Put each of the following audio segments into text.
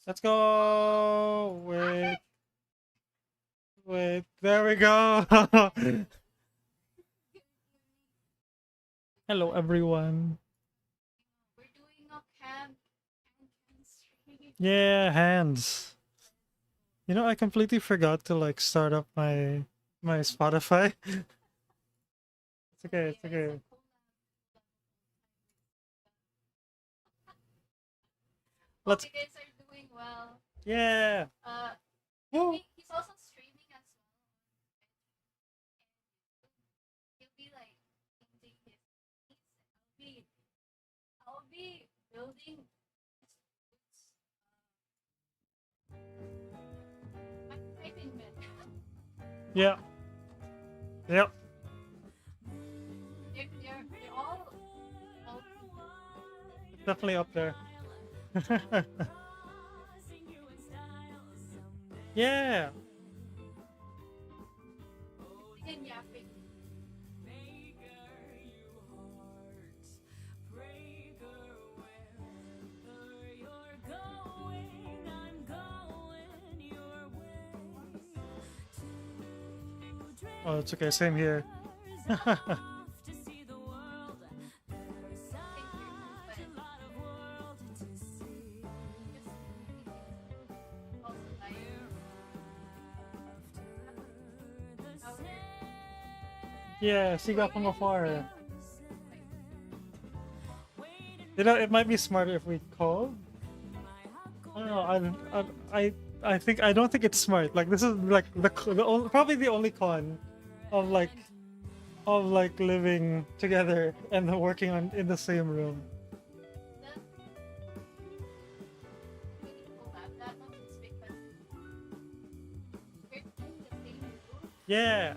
Let's go. Wait. There we go. Hello, everyone. We're doing a camp stream. Yeah, hands. You know, I completely forgot to like start up my Spotify. It's okay. It's okay. Let's. Hope you guys are doing well. Yeah. Woo. He's also streaming as well. He'll be like painting his piece. I'll be building my typing method. Yeah. Yep. They're all Definitely up there. Yeah. and yapping. Oh, it's okay. Same here. Yeah, Siga from afar. You know, it might be smarter if we call. I don't know. I don't think it's smart. Like this is like probably the only con of like living together and then working on in the same room. Yeah.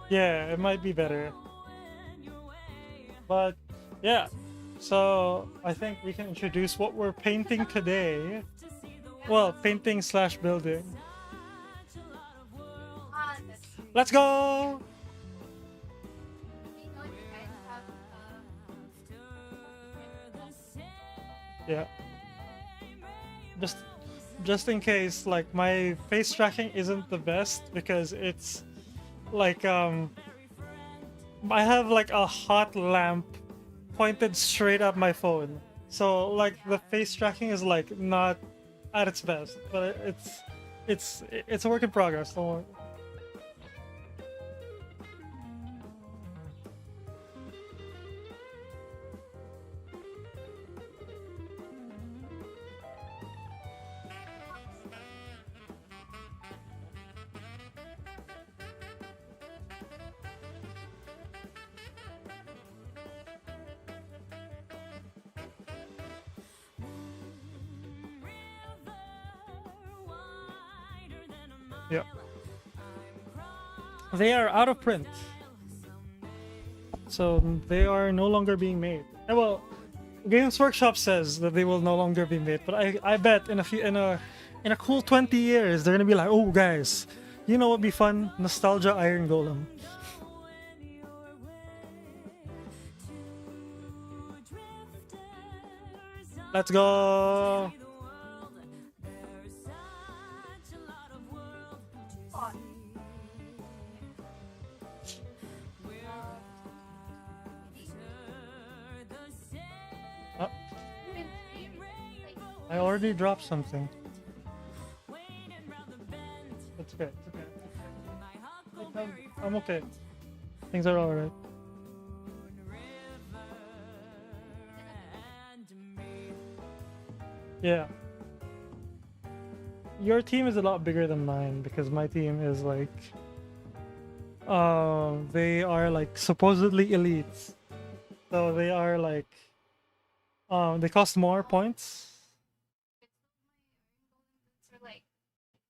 Yeah, it might be better. But yeah, so I think we can introduce what we're painting today. Well, painting slash building. Let's go! Yeah. Just in case, like my face tracking isn't the best because it's like I have like a hot lamp pointed straight at my phone. So like the face tracking is like not at its best, but it's a work in progress. Don't worry. Yeah. They are out of print. So they are no longer being made. Well, Games Workshop says that they will no longer be made, but I bet in a cool 20 years they're gonna be like, oh guys, you know what'd be fun? Nostalgia Iron Golem. Let's go. I already dropped something. It's okay. It's okay. I'm okay. Things are alright. Yeah. Your team is a lot bigger than mine because my team is like they are like supposedly elites. So they are like they cost more points.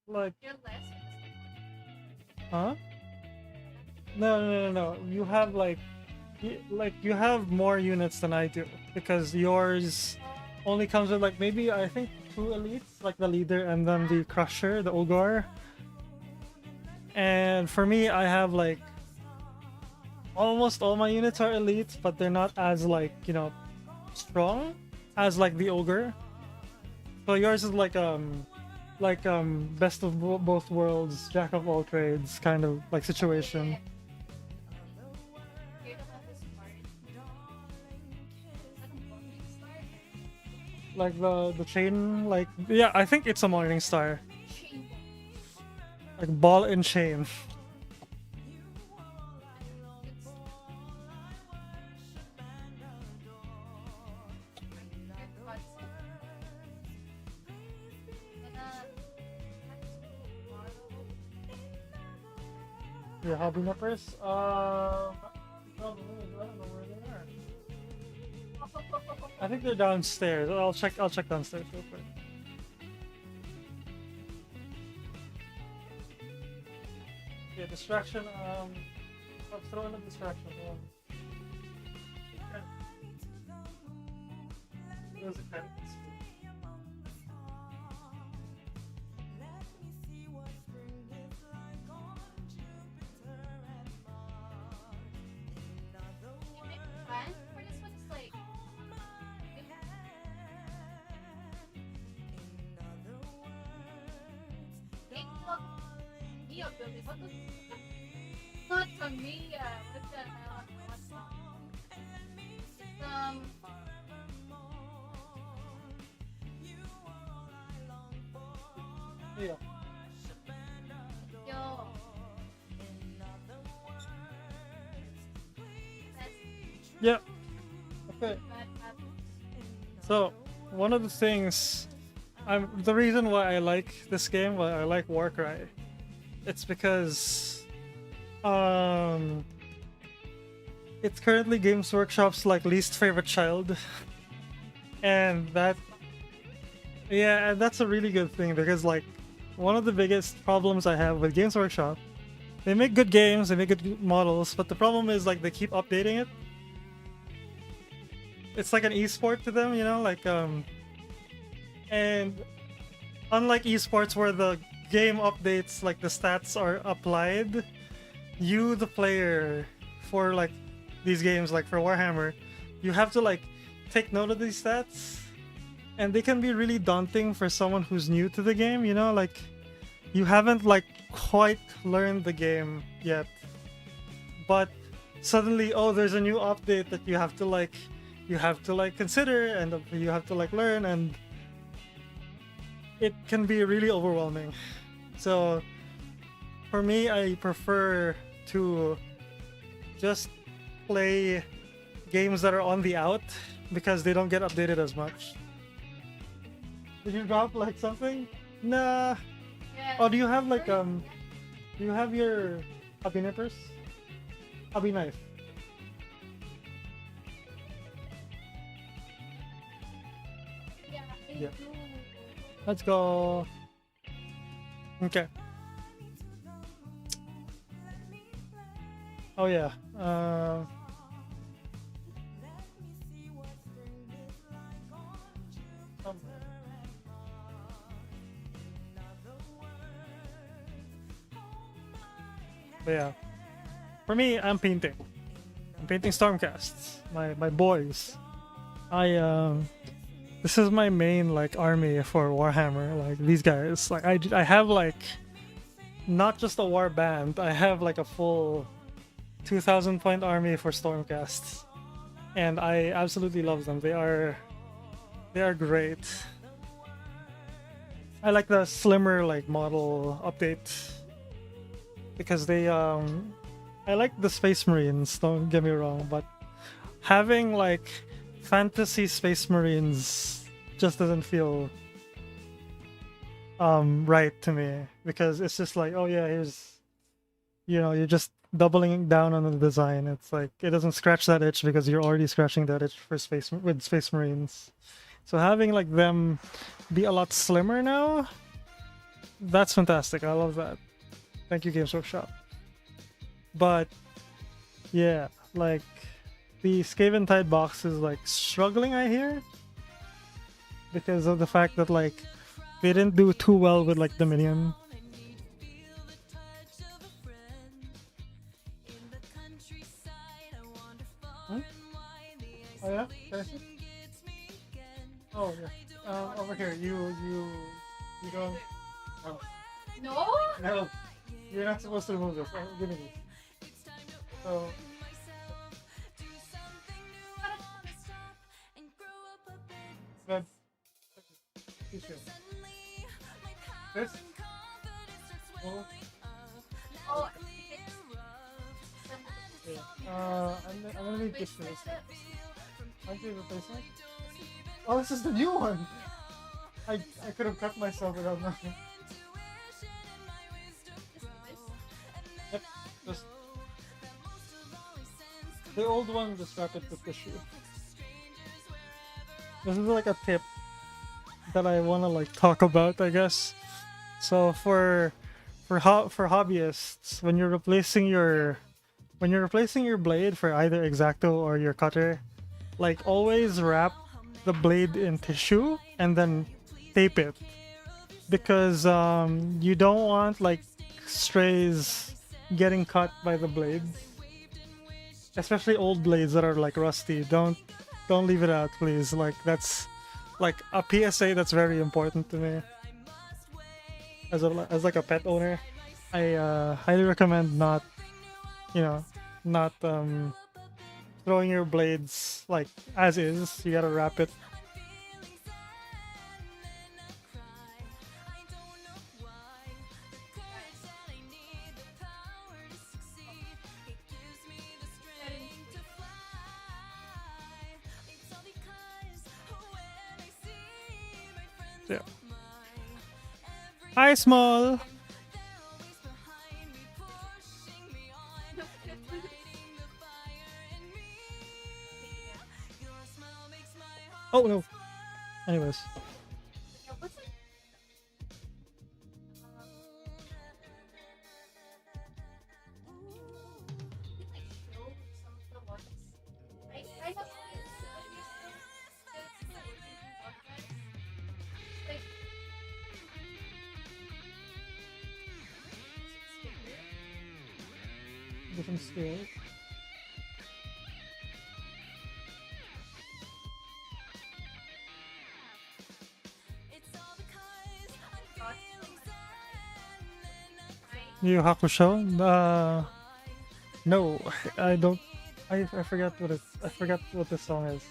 Like huh? No. You like you have more units than I do because yours only comes with like maybe I think two elites, like the leader and then the crusher, the ogre. And for me, I have like almost all my units are elites, but they're not as like strong as like the ogre. So yours is like best of both worlds, jack of all trades kind of like situation. Weird about this part. Is that a morning star? Like the chain, like yeah, I think it's a morning star, Chain like ball and chain. It's weird cuts. Yeah, hobby nippers. Probably, I don't know where they are. I think they're downstairs. I'll check. I'll check downstairs real quick. Yeah, distraction. I'll throw in a distraction. Okay. There's a cat. You make fun for this one is like Hey, look, Mia building. What the not Tamiya. What the hell? What's Yeah. yo. That's Yeah. Okay. bad habits. So one of the things, the reason why I like this game, why I like Warcry, it's because it's currently Games Workshop's like least favorite child, and that's a really good thing because like one of the biggest problems I have with Games Workshop, they make good games, they make good models, but the problem is like they keep updating it. It's like an esport to them, and unlike esports where the game updates, like the stats are applied, you the player for like these games, like for Warhammer, you have to like take note of these stats, and they can be really daunting for someone who's new to the game, like you haven't like quite learned the game yet, but suddenly, oh, there's a new update that you have to consider, and you have to like learn, and it can be really overwhelming. So for me, I prefer to just play games that are on the out because they don't get updated as much. Did you drop like something? Nah. Yeah. Oh, do you have like do you have your hobby nippers? Hobby knife. Yeah, I Yeah. do. Let's go. Okay. Oh yeah. Um, but yeah. For me, I'm painting. I'm painting Stormcasts. My boys. This is my main like army for Warhammer. Like these guys. Like I have like not just a war band. I have like a full 2,000 point army for Stormcasts, and I absolutely love them. They are great. I like the slimmer like model update because I like the Space Marines. Don't get me wrong, but having like fantasy Space Marines just doesn't feel right to me, because it's just like, oh yeah, here's, you're just doubling down on the design. It's like it doesn't scratch that itch because you're already scratching that itch for Space Marines. So having like them be a lot slimmer now, that's fantastic. I love that. Thank you, Games Workshop. But yeah, like the Skaven Tide box is like struggling, I hear, because of the fact that like they didn't do too well with like the minion. Huh? Oh yeah, can I see? Oh yeah. Over here. You don't. Oh. No? No, you're not supposed to remove this. Oh, give me this. So. That's. Tissue. This. Oh. Oh, Yeah. I'm gonna need wait, tissue. where's the- Aren't you replacing? Oh, this is the new one. I could have cut myself without knowing. Yep. Just the old one. Just wrap it with tissue. This is like a tip that I wanna like talk about, I guess. So for hobbyists, when you're replacing your blade for either X-Acto or your cutter, like always wrap the blade in tissue and then tape it, because you don't want like strays getting cut by the blades, especially old blades that are like rusty. Don't leave it out, please. Like that's like a PSA that's very important to me as like a pet owner. I highly recommend not, you know, not throwing your blades like as is. You gotta wrap it. Yeah. Hi, Small. Oh no. Anyways. what's it? I have Different scales. Yu Hakusho? No, I don't. I forgot what it. I forgot what this song is.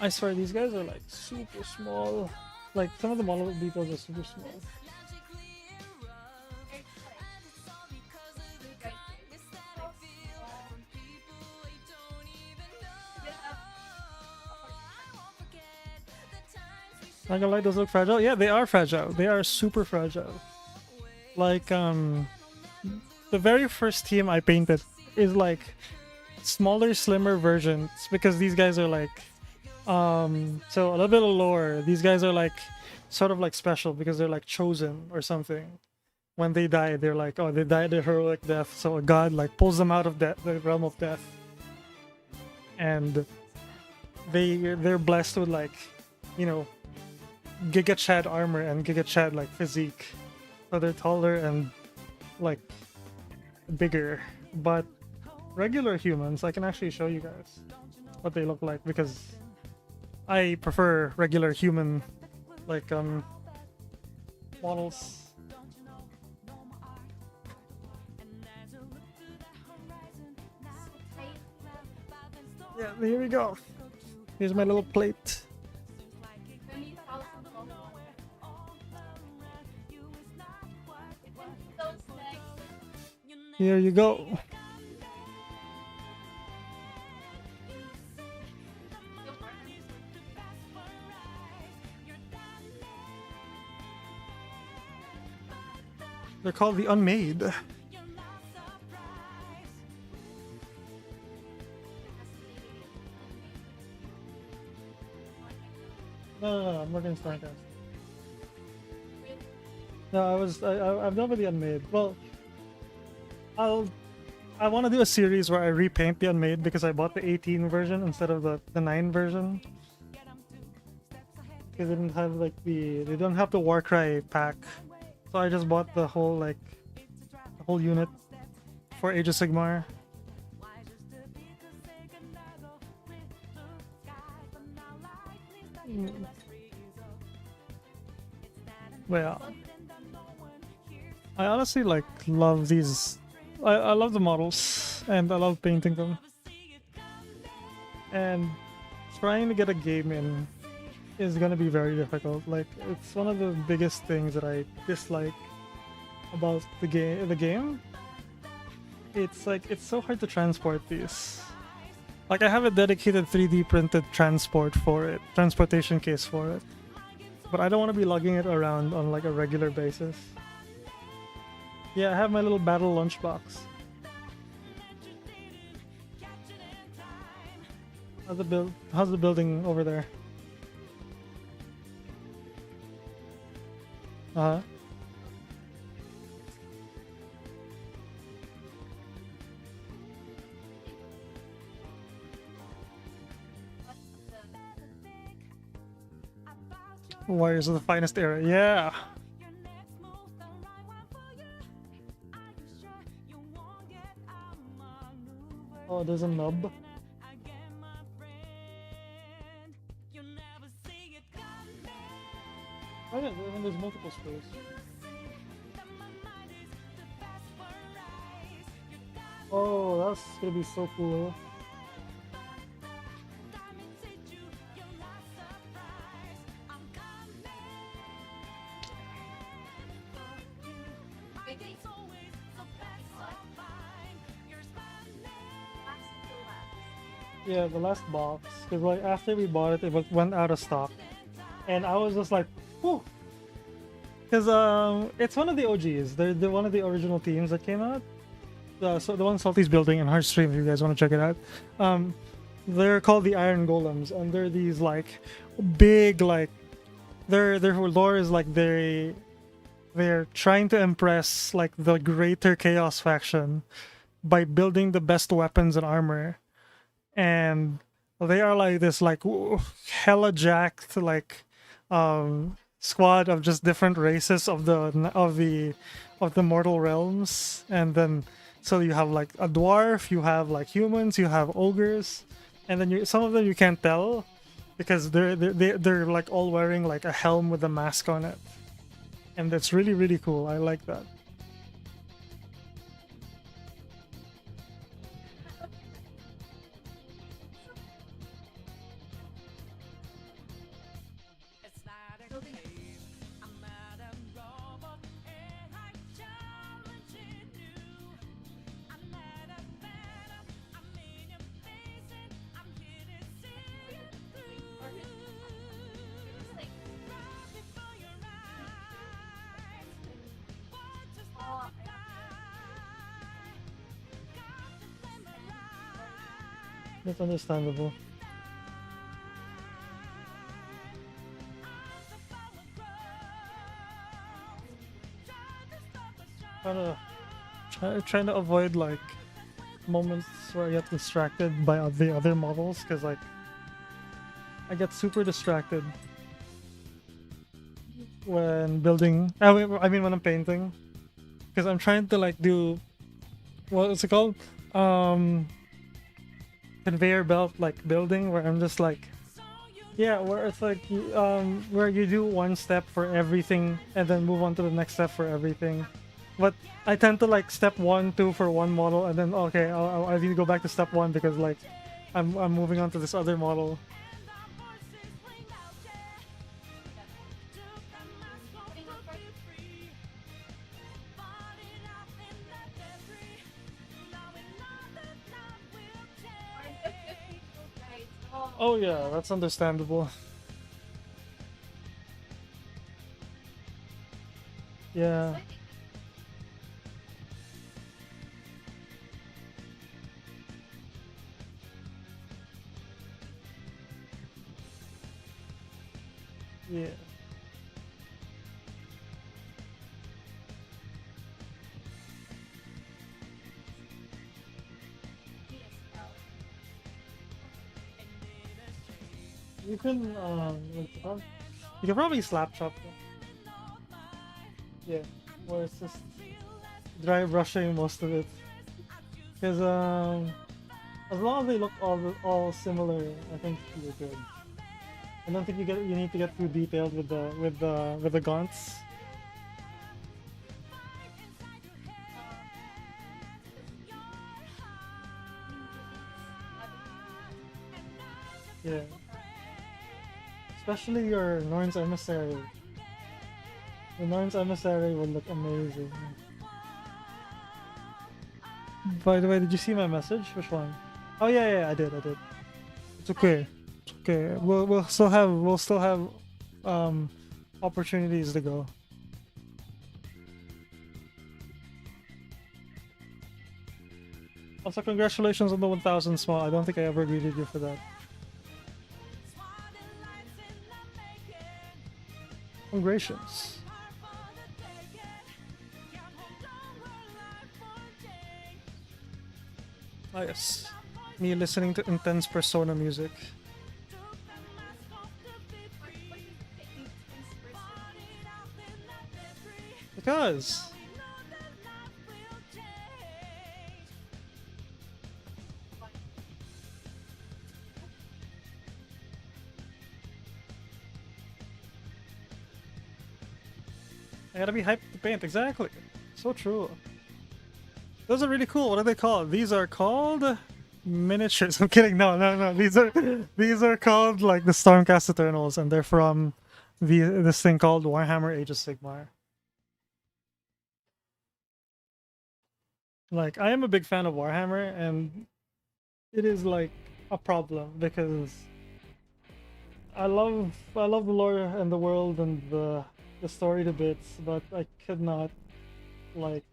I swear these guys are like super small. Like some of the model details are super small. Not gonna lie, those look fragile. Yeah, they are fragile. They are super fragile. Like the very first team I painted is like smaller, slimmer versions, because these guys are like so a little bit of lore. These guys are like sort of like special because they're like chosen or something. When they die, they're like, oh, they died a heroic death, so a god like pulls them out of the realm of death, and they're blessed with like, you know, Giga Chad armor and Giga Chad like physique, so they're taller and like bigger. But regular humans, I can actually show you guys what they look like, because I prefer regular human like models. Yeah, here we go. Here's my little plate. Here you go. They're called the Unmade. No, I'm working Stormcast. Really? No, I've done with the unmade. Well, I'll I want to do a series where I repaint the unmade because I bought the 18 version instead of the 9 version. They didn't have like they don't have the Warcry pack, so I just bought the whole the whole unit for Age of Sigmar. Mm. Well, I honestly like love these. I love the models and I love painting them. And trying to get a game in is gonna be very difficult. Like it's one of the biggest things that I dislike about the game. It's like it's so hard to transport these. Like I have a dedicated 3D printed transportation case for it. But I don't want to be lugging it around on like a regular basis. Yeah, I have my little battle lunchbox. How's the building over there? Uh-huh. Warriors of the finest era. Yeah. Oh, there's a nub. Oh yeah, there's multiple screws. Oh, that's gonna be so cool. I think Yeah, the last box. Because like after we bought it, went out of stock, and I was just like, whew. Because it's one of the OGs. They're one of the original teams that came out. So the one Salty's building in Heartstream, if you guys want to check it out. They're called the Iron Golems, and they're these like big like their lore is like they're trying to impress like the greater Chaos faction by building the best weapons and armor, and they are like this like hella jacked like squad of just different races of the mortal realms. And then so you have like a dwarf, you have like humans, you have ogres, and then some of them you can't tell because they're like all wearing like a helm with a mask on it, and that's really cool. I like that. That's understandable. Trying to avoid like moments where I get distracted by the other models, because like I get super distracted when building. I mean when I'm painting, because I'm trying to like do what's it called? Conveyor belt like building, where I'm just like, yeah, where it's like where you do one step for everything and then move on to the next step for everything. But I tend to like step 1, 2 for one model, and then okay, I need to go back to step 1 because like I'm moving on to this other model. Oh yeah, that's understandable. Yeah. Yeah. DSL. You can you can probably slap chop them. Yeah. Or it's just dry brushing most of it. Because as long as they look all similar, I think you're good. I don't think you need to get too detailed with the gaunts. Yeah. Especially your Norn's Emissary. The Norn's Emissary would look amazing. By the way, did you see my message? Which one? Oh yeah, I did. It's okay. It's okay. We'll still have opportunities to go. Also, congratulations on the 1,000 small. I don't think I ever greeted you for that. Congratulations. Ah, yes. Me listening to intense Persona music. Because I gotta be hyped to paint, exactly. So true. Those are really cool. What are they called? These are called miniatures. I'm kidding. No. These are called like the Stormcast Eternals, and they're from this thing called Warhammer Age of Sigmar. Like, I am a big fan of Warhammer, and it is like a problem because I love the lore and the world and the story to bits, but I could not like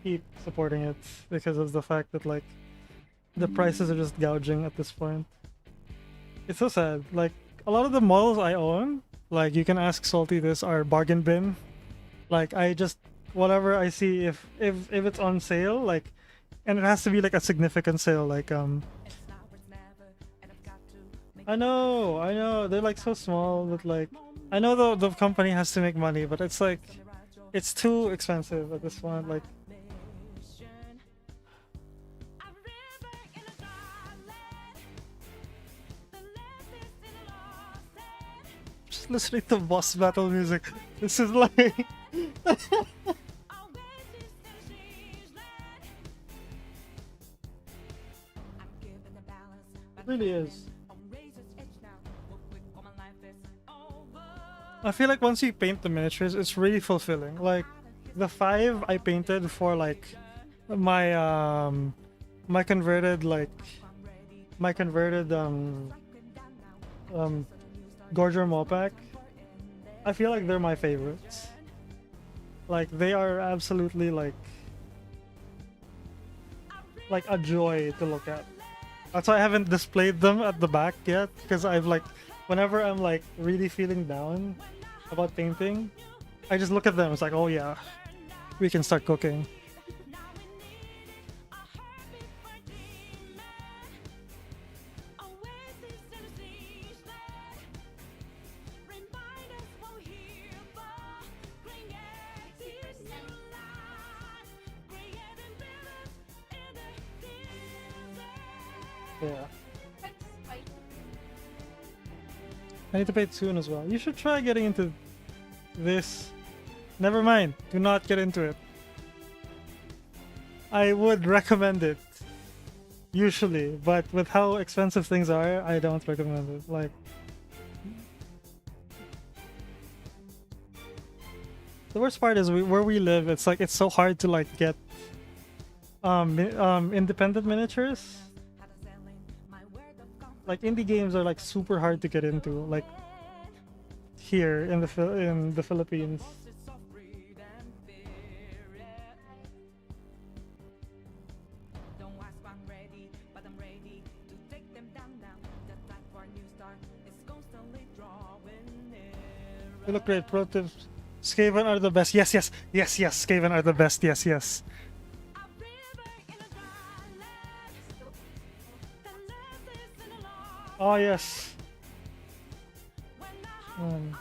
keep supporting it because of the fact that like the prices are just gouging at this point. It's so sad. Like a lot of the models I own, like you can ask Salty this, are bargain bin. Like I just whatever I see if it's on sale, like, and it has to be like a significant sale, like I know they're like so small, but like I know the company has to make money, but it's like it's too expensive at this point. Like just listening to boss battle music. This is like it really is. I feel like once you paint the miniatures, it's really fulfilling. Like the 5 I painted for like my my converted like my converted Gorger Mopac. I feel like they're my favorites. Like they are absolutely like a joy to look at. That's why I haven't displayed them at the back yet, because I've like whenever I'm like really feeling down about painting, I just look at them. It's like, oh yeah, we can start cooking. Yeah. I need to pay it soon as well. You should try getting into this. Never mind. Do not get into it. I would recommend it. Usually. But with how expensive things are, I don't recommend it. Like, the worst part is where we live, it's like it's so hard to like get independent miniatures. Like indie games are like super hard to get into, like here in the Philippines. They look great. Pro tips. Skaven are the best. Yes, yes, yes, yes. Skaven are the best. Yes, yes. Oh yes. Um,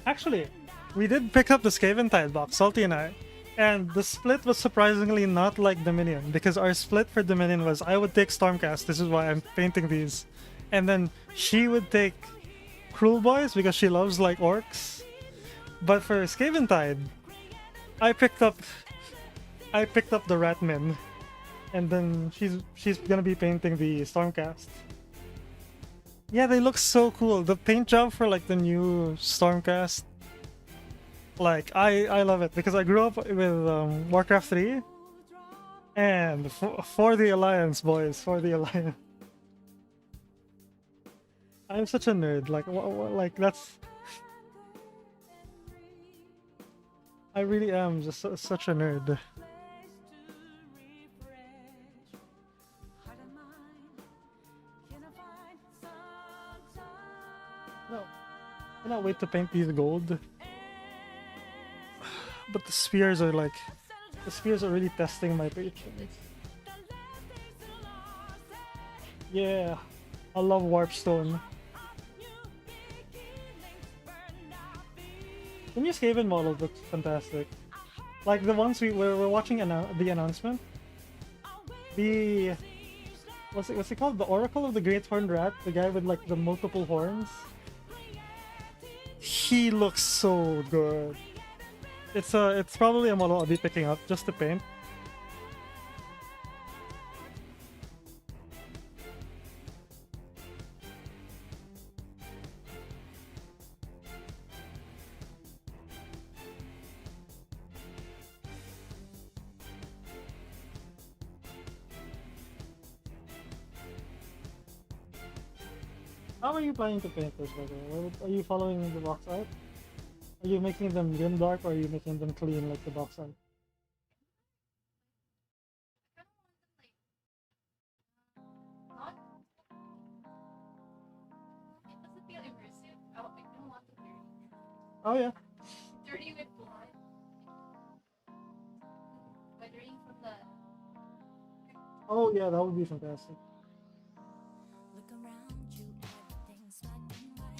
Actually, we did pick up the Skaven Tide box, Salty and I, and the split was surprisingly not like Dominion, because our split for Dominion was I would take Stormcast, this is why I'm painting these, and then she would take Cruel Boys because she loves like orcs. But for Skaven Tide, I picked up the Ratmen, and then she's gonna be painting the Stormcast. Yeah, they look so cool. The paint job for like the new Stormcast, like I love it because I grew up with Warcraft 3, and for the Alliance, boys, for the Alliance. I'm such a nerd. Like like that's. I really am just such a nerd. No, I cannot wait to paint these gold. But the spears are like, the spears are really testing my patience. Yeah, I love Warpstone. The new Skaven model looks fantastic. Like the ones we were watching the announcement. The what's it called? The Oracle of the Great Horned Rat, the guy with like the multiple horns. He looks so good. It's probably a model I'll be picking up just to paint. How are you planning to paint this, by the way? Are you following the box art? Are you making them grimdark or are you making them clean like the box art? Not. It doesn't feel immersive. I don't want to dirty. Oh yeah. Dirty with blood. Weathering from the. Oh yeah, that would be fantastic.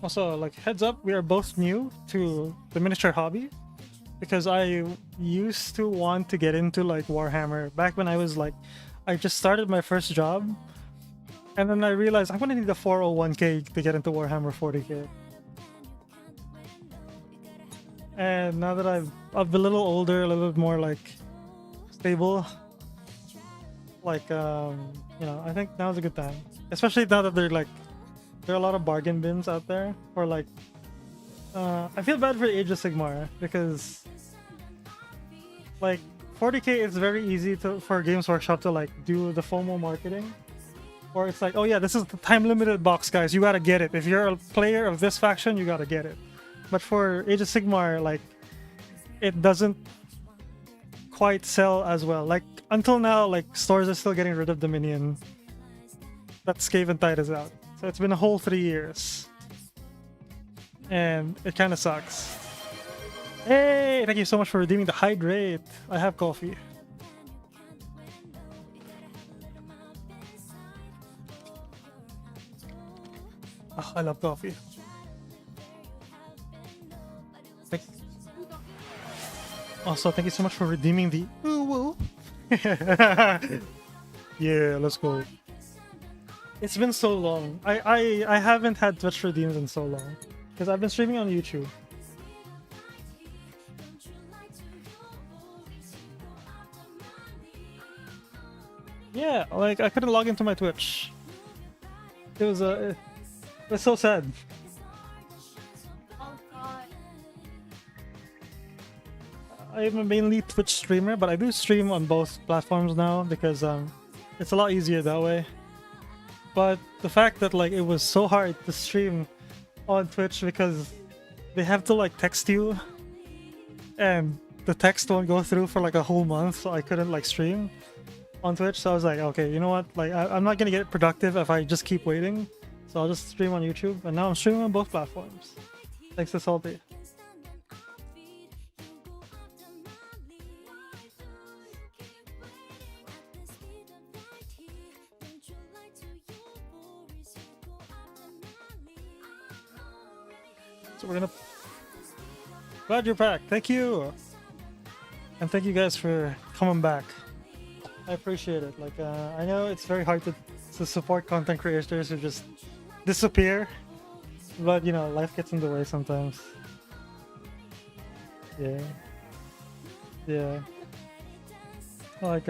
Also, like heads up, we are both new to the miniature hobby because I used to want to get into like Warhammer back when I was like, I just started my first job, and then I realized I'm gonna need a 401k to get into Warhammer 40k. And now that I'm a little older, a little bit more like stable, like you know, I think now's a good time, especially now that they're like. There are a lot of bargain bins out there for like I feel bad for Age of Sigmar because like 40k is very easy for Games Workshop to like do the FOMO marketing, or it's like, oh yeah, this is the time limited box, guys, you gotta get it. If you're a player of this faction, you gotta get it. But for Age of Sigmar, like it doesn't quite sell as well. Like until now, like stores are still getting rid of Dominion. That Skaven Tide is out. So it's been a whole 3 years. And it kind of sucks. Hey, thank you so much for redeeming the hydrate. I have coffee. Oh, I love coffee. Also, thank you so much for redeeming the ooh. Yeah, let's go. It's been so long. I haven't had Twitch redeems in so long because I've been streaming on YouTube. Yeah, like I couldn't log into my Twitch. It was so sad. Oh god. I'm a mainly Twitch streamer, but I do stream on both platforms now because it's a lot easier that way. But the fact that like it was so hard to stream on Twitch because they have to like text you and the text won't go through for like a whole month, so I couldn't like stream on Twitch. So I was like, okay, you know what, like I'm not gonna get productive if I just keep waiting, so I'll just stream on YouTube. And now I'm streaming on both platforms. Thanks to Salty. So we're gonna. Glad you're back. Thank you, and thank you guys for coming back. I appreciate it. Like I know it's very hard to support content creators who just disappear, but you know life gets in the way sometimes. Yeah, yeah. Like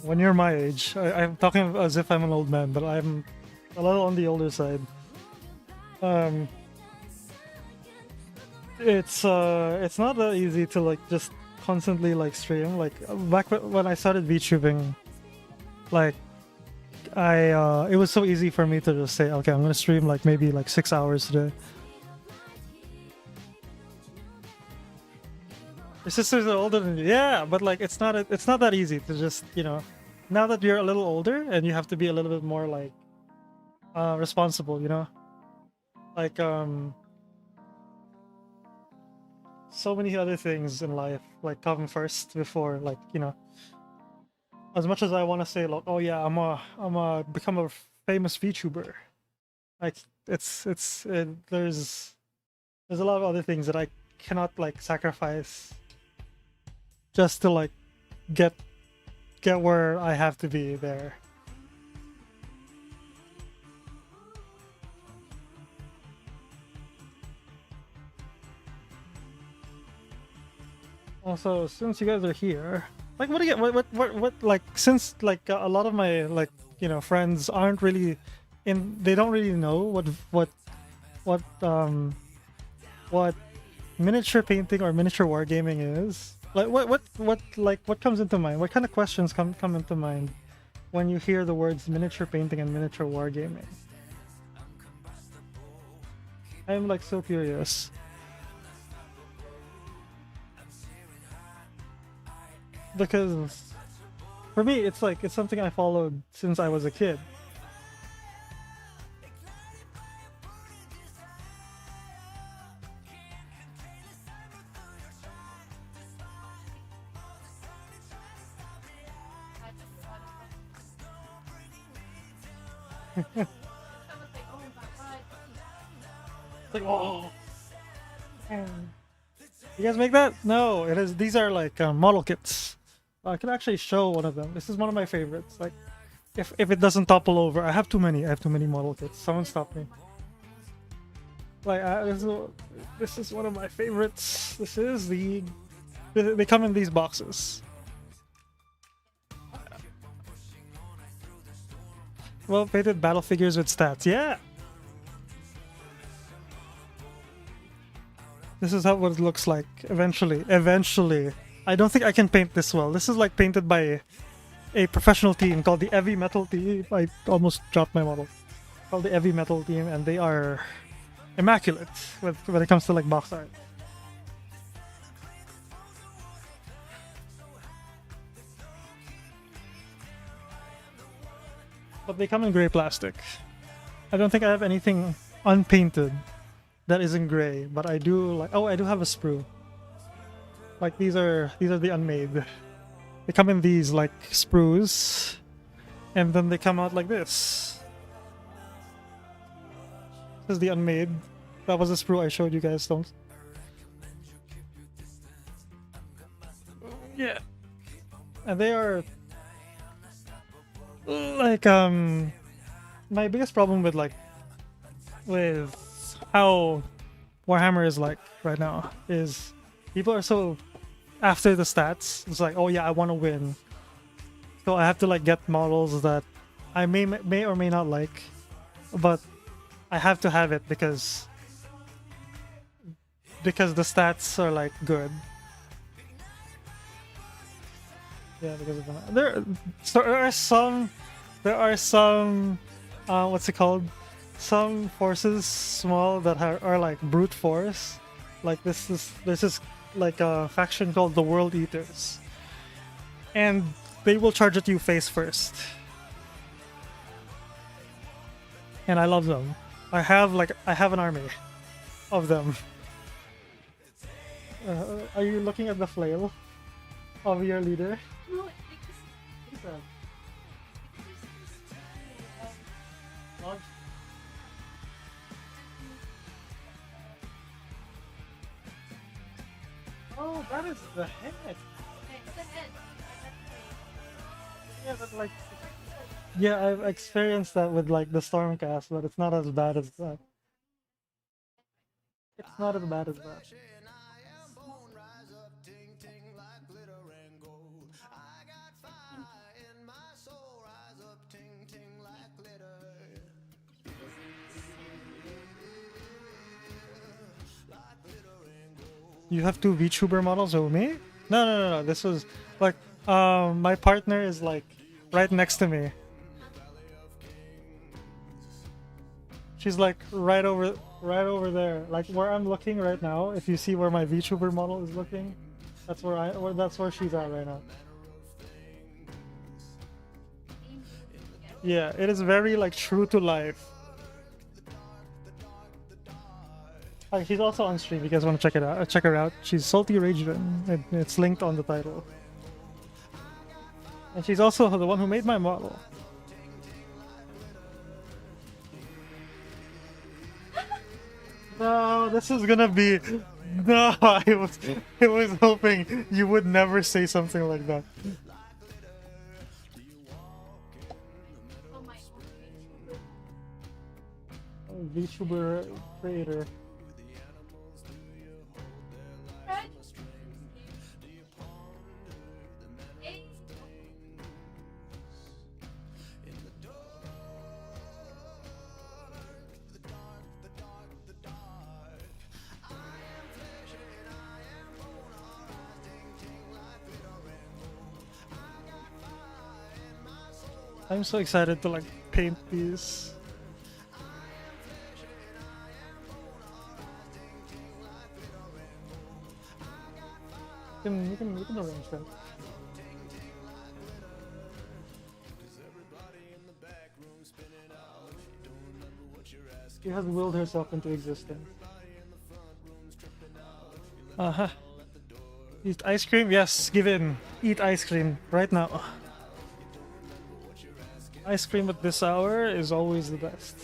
when you're my age, I'm talking as if I'm an old man, but I'm a little on the older side. Um, it's not that easy to like just constantly like stream. Like back when I started VTubing, like it was so easy for me to just say, okay, I'm gonna stream like maybe like 6 hours today. Your sisters are older than you, yeah, but like it's not that easy to just now that you're a little older and you have to be a little bit more like responsible, like so many other things in life like come first before like as much as I want to say like oh yeah I'm a become a famous VTuber, like there's a lot of other things that I cannot like sacrifice just to like get where I have to be there. Also, since you guys are here, like what like since like a lot of my like friends aren't really they don't really know what miniature painting or miniature wargaming is. Like what comes into mind? What kind of questions come into mind when you hear the words miniature painting and miniature wargaming? I'm like so curious. Because for me it's like it's something I followed since I was a kid. It's like, oh, you guys make that? No, it is. These are like model kits. I can actually show one of them. This is one of my favorites. Like, if it doesn't topple over, I have too many. I have too many model kits. Someone stop me. Like, this is one of my favorites. This is they come in these boxes. Well painted battle figures with stats. Yeah. This is what it looks like eventually. I don't think I can paint this well. This is like painted by a professional team called the Heavy Metal Team. I almost dropped my model. Called the Heavy Metal Team, and they are immaculate when it comes to like box art. But they come in gray plastic. I don't think I have anything unpainted that isn't gray, but I do like. Oh, I do have a sprue. Like these are the unmade. They come in these like sprues, and then they come out like this. This is the unmade. That was a sprue I showed you guys, don't? Yeah. And they are like my biggest problem with how Warhammer is like right now is people are so after the stats. It's like, oh yeah, I want to win, so I have to like get models that I may or may not like, but I have to have it because the stats are like good. Yeah, because of that. There are some what's it called? Some forces small that are like brute force. Like this is like a faction called the World Eaters, and they will charge at you face first. And I love them. I have an army of them. Are you looking at the flail of your leader? No, because Who's that? um, Launch. Oh, that is the head. it's the head. Yeah, but like, yeah, I've experienced that with like the Stormcast, but it's not as bad as that. It's not as bad as that. You have two VTuber models over me? No, no, no, no. This was like, my partner is like right next to me. She's like right over there. Like where I'm looking right now. If you see where my VTuber model is looking, that's where she's at right now. Yeah, it is very like true to life. Like she's also on stream. You guys want to check it out? Check her out. She's Salty Rageven. It's linked on the title. And she's also the one who made my model. No, this is gonna be. No, I was hoping you would never say something like that. Oh my VTuber creator. god. Hey. I'm so excited to like paint these. You can arrange them. She has willed herself into existence. Uh-huh. Eat ice cream? Yes, give in. Eat ice cream right now. Ice cream at this hour is always the best.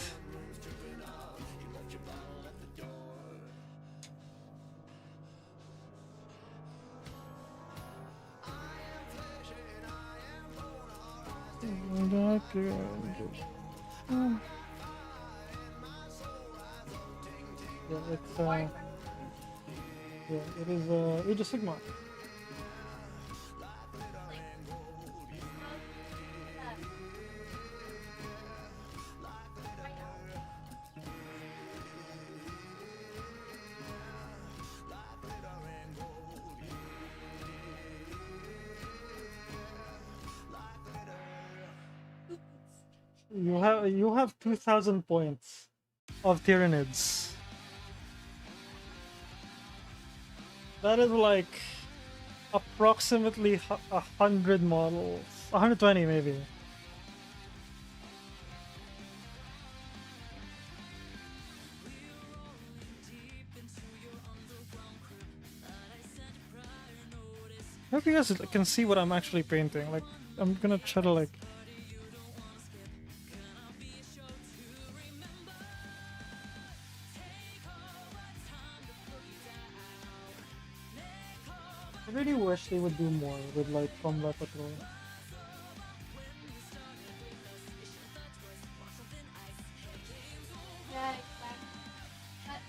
Yeah, it's yeah, it is Age of Sigma. You have 2,000 points of Tyranids. That is like approximately 100 models, 120 maybe. I hope you guys can see what I'm actually painting. Like, I'm gonna try to like. I really wish they would do more with like Combat Patrol. Yeah, exactly. But,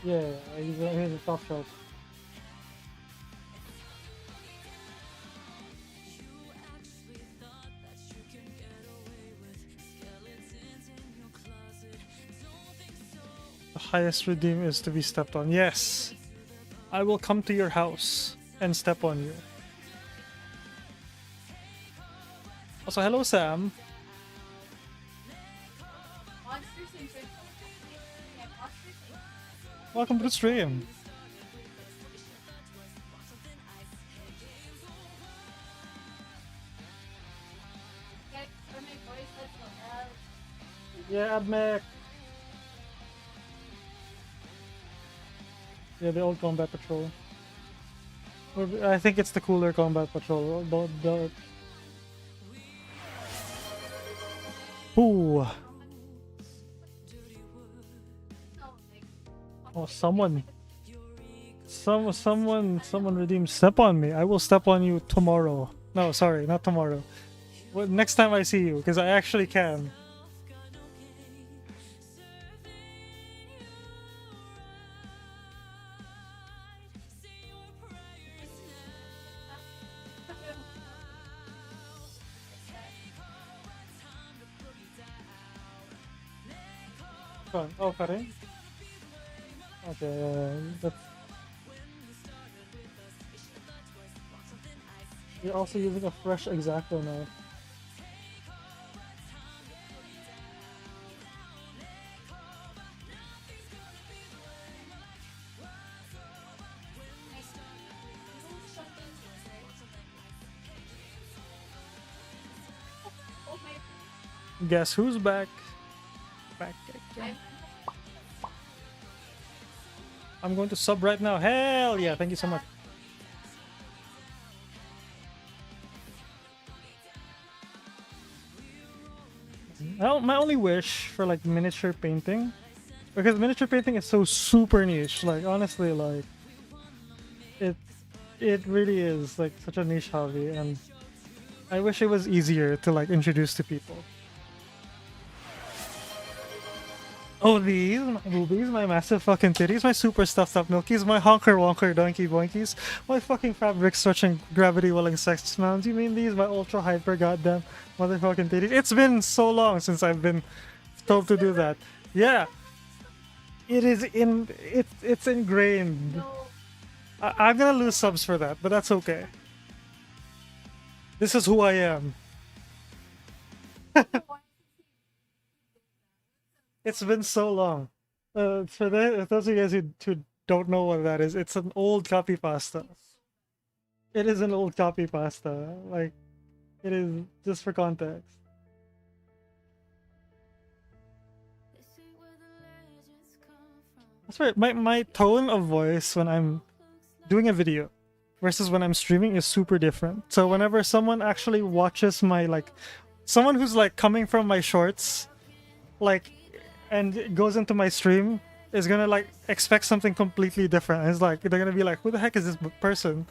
Yeah, he's a top shelf. The highest redeem is to be stepped on. Yes! I will come to your house and step on you. Also, hello Sam. Monsters in Prison. Yeah, Monsters in Welcome to the stream. Get for my voice Yeah, Admech. Yeah, the old combat patrol. I think it's the cooler combat patrol. Ooh. Oh, someone redeemed step on me. I will step on you tomorrow. No, sorry, not tomorrow. Well, next time I see you, because I actually can. Oh, Karen? Okay, that's... You're also using a fresh Exacto now. Guess who's back? Back again. I'm going to sub right now. Hell yeah, thank you so much. Well, my only wish for like miniature painting, because miniature painting is so super niche. Like honestly, like it really is like such a niche hobby, and I wish it was easier to like introduce to people. Oh, these, my boobies, my massive fucking titties, my super stuffed up milkies, my honker wonker donkey boinkies, my fucking fabric stretching gravity willing sex mounds. You mean these, my ultra hyper goddamn motherfucking titties? It's been so long since I've been told to do that. Yeah, it is in it's ingrained. I'm gonna lose subs for that, but that's okay. This is who I am. It's been so long. For those of you guys who don't know what that is, it's an old copy pasta. It is an old copy pasta. Like, it is, just for context. That's right. My tone of voice when I'm doing a video versus when I'm streaming is super different. So whenever someone actually watches my, like, someone who's like coming from my shorts, like, and goes into my stream is gonna like expect something completely different. And it's like they're gonna be like, who the heck is this person?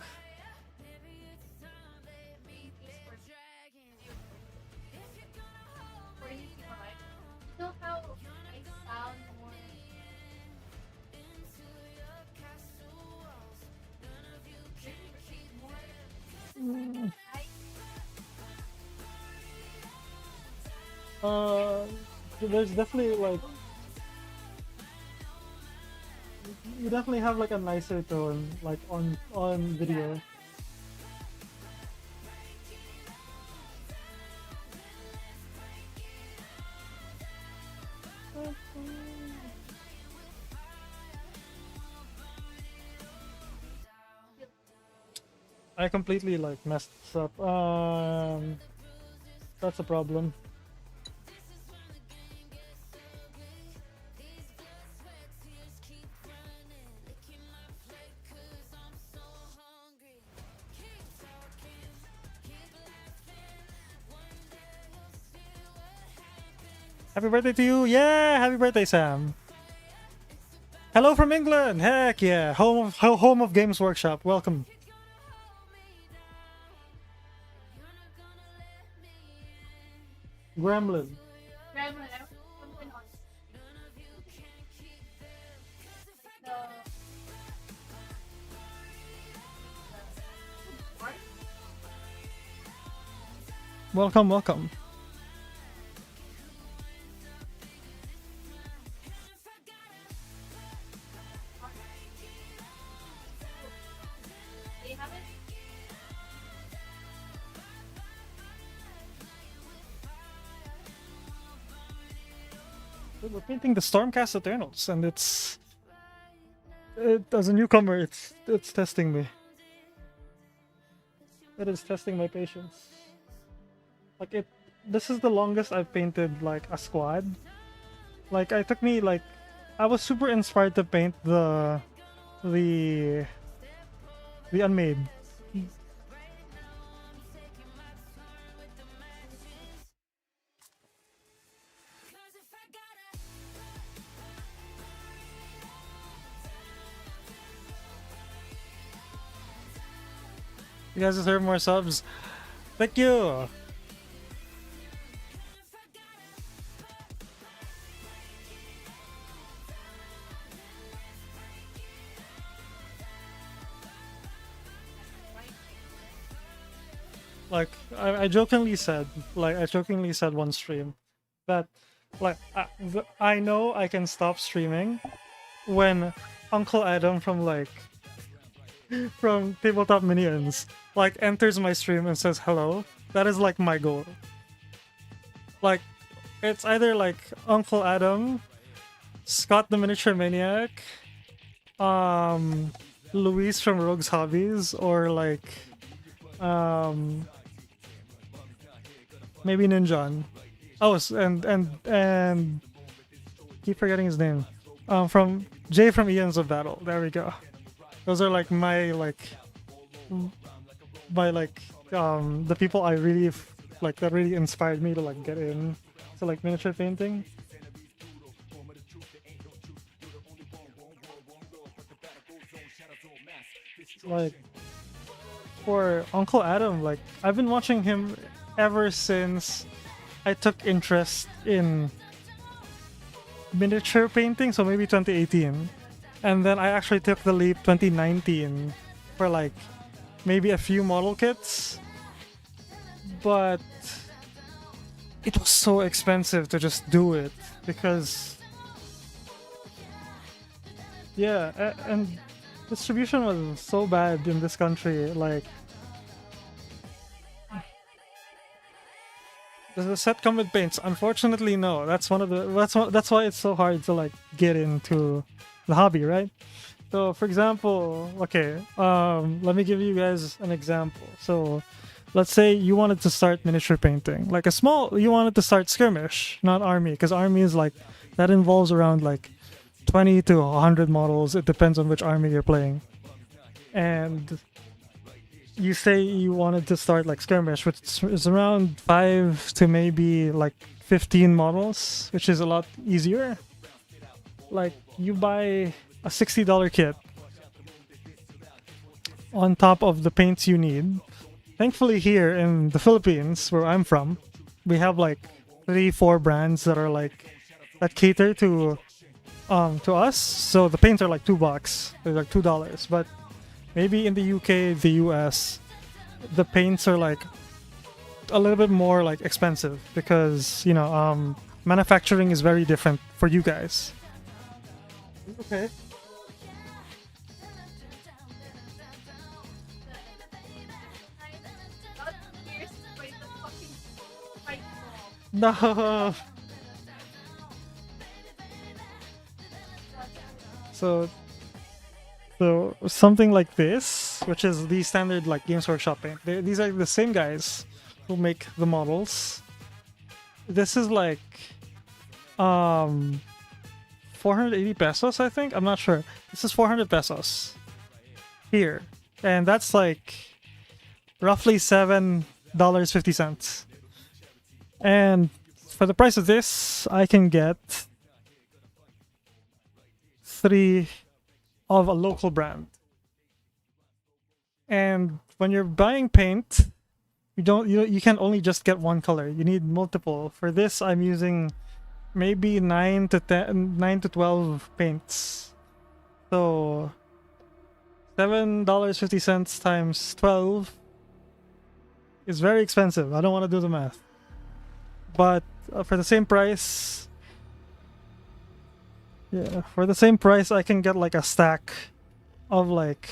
There's definitely like, you definitely have like a nicer tone like on video. I completely like messed this up. That's a problem. Happy birthday to you! Yeah, happy birthday, Sam. Hello from England. Heck yeah, home of Games Workshop. Welcome. Gremlin. Welcome, welcome. We're painting the Stormcast Eternals, and it's as a newcomer, it's testing me. It is testing my patience. Like this is the longest I've painted like a squad Like I took me like I was super inspired to paint the the unmade. You guys deserve more subs. Thank you. Like I jokingly said, one stream that like I know I can stop streaming when Uncle Adam from from Tabletop Minions like enters my stream and says hello. That is like my goal. Like it's either like Uncle Adam, Scott the Miniature Maniac, Luis from Rogue's Hobbies, or like maybe Ninjan. Oh, and keep forgetting his name. From Jay from Eons of Battle. There we go. Those are like the people I really like that really inspired me to like get in to like miniature painting. Like for Uncle Adam, like I've been watching him ever since I took interest in miniature painting, so maybe 2018. And then I actually took the leap 2019 for like maybe a few model kits. But it was so expensive to just do it because yeah, and distribution was so bad in this country. Like, does the set come with paints? Unfortunately, no. That's that's why it's so hard to like get into the hobby, right? So, for example, okay, let me give you guys an example. So, let's say you wanted to start miniature painting, like you wanted to start skirmish, not army, because army is like that involves around like 20 to 100 models. It depends on which army you're playing, and you say you wanted to start like skirmish, which is around 5 to maybe like 15 models, which is a lot easier. Like you buy a $60 kit on top of the paints you need. Thankfully here in the Philippines, where I'm from, we have like 3-4 brands that are like that cater to us. So the paints are like $2. They're like $2. But maybe in the UK, the US, the paints are like a little bit more like expensive because, you know, manufacturing is very different for you guys. Okay. No. So something like this, which is the standard like Games Workshop paint. These are the same guys who make the models. This is like 480 pesos, I think. I'm not sure. This is 400 pesos here, and that's like roughly $7.50. And for the price of this, I can get 3 of a local brand. And when you're buying paint, you can only just get one color. You need multiple. For this, I'm using maybe 9 to 12 paints. So $7.50 times 12 is very expensive. I don't want to do the math. But for the same price, I can get like a stack of like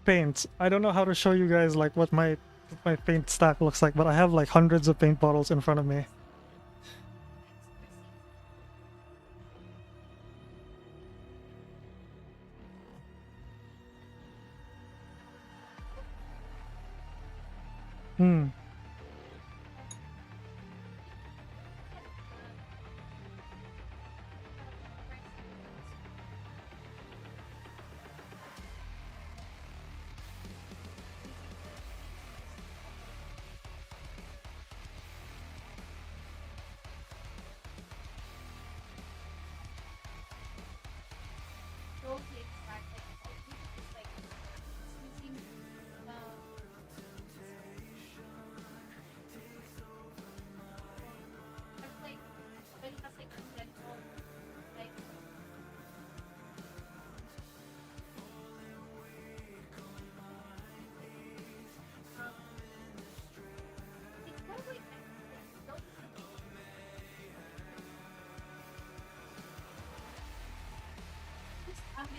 paints. I don't know how to show you guys like what my paint stack looks like, but I have like hundreds of paint bottles in front of me.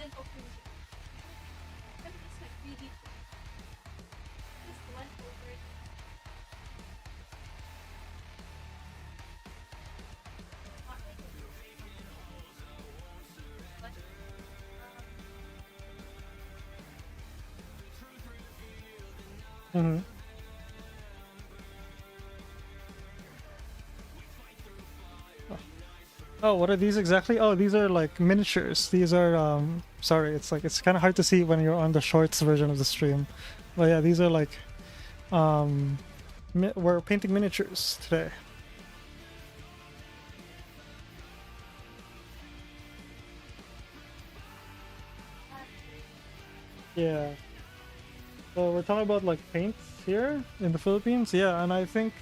didn't open it. I'm just like really just went over it. Not like but Hmm. Oh, what are these exactly? Oh, these are like miniatures. These are sorry, it's like it's kind of hard to see when you're on the shorts version of the stream. But yeah, these are like um we're painting miniatures today. Yeah. So we're talking about like paints here in the Philippines. Yeah, and I think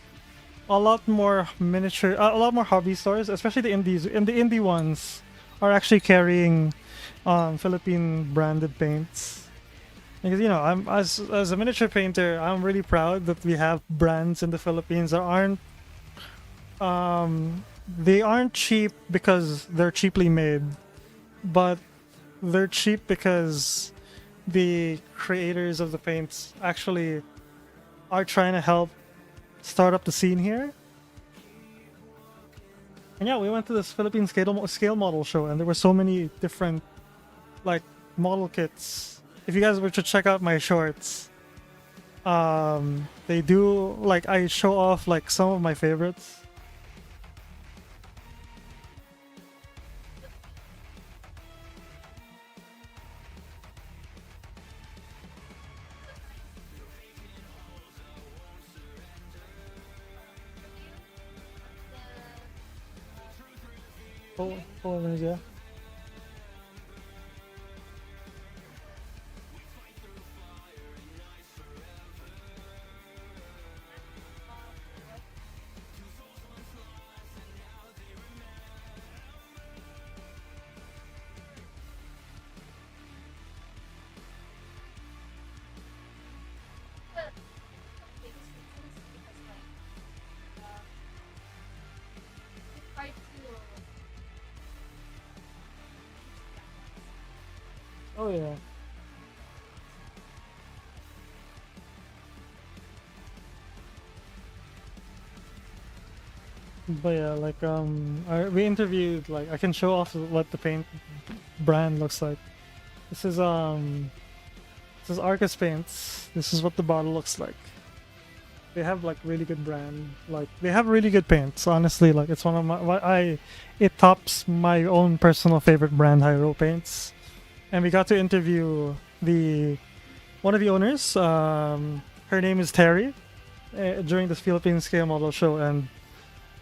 a lot more miniature, a lot more hobby stores, especially the indies, and the indie ones, are actually carrying Philippine branded paints. Because I'm as a miniature painter, I'm really proud that we have brands in the Philippines that aren't they aren't cheap because they're cheaply made, but they're cheap because the creators of the paints actually are trying to help start up the scene here. And yeah, we went to this Philippine scale model show, and there were so many different like model kits. If you guys were to check out my shorts, they do like I show off like some of my favorites. Oh, oh, yeah. the biggest reasons because it's hard to Oh yeah. But yeah, like we interviewed like I can show off what the paint brand looks like. This is this is Arcus paints. This is what the bottle looks like. They have like really good brand. Like they have really good paints. Honestly, like it's one of my it tops my own personal favorite brand, Hyro Paints. And we got to interview the one of the owners. Her name is Terry. During this Philippine scale model show, and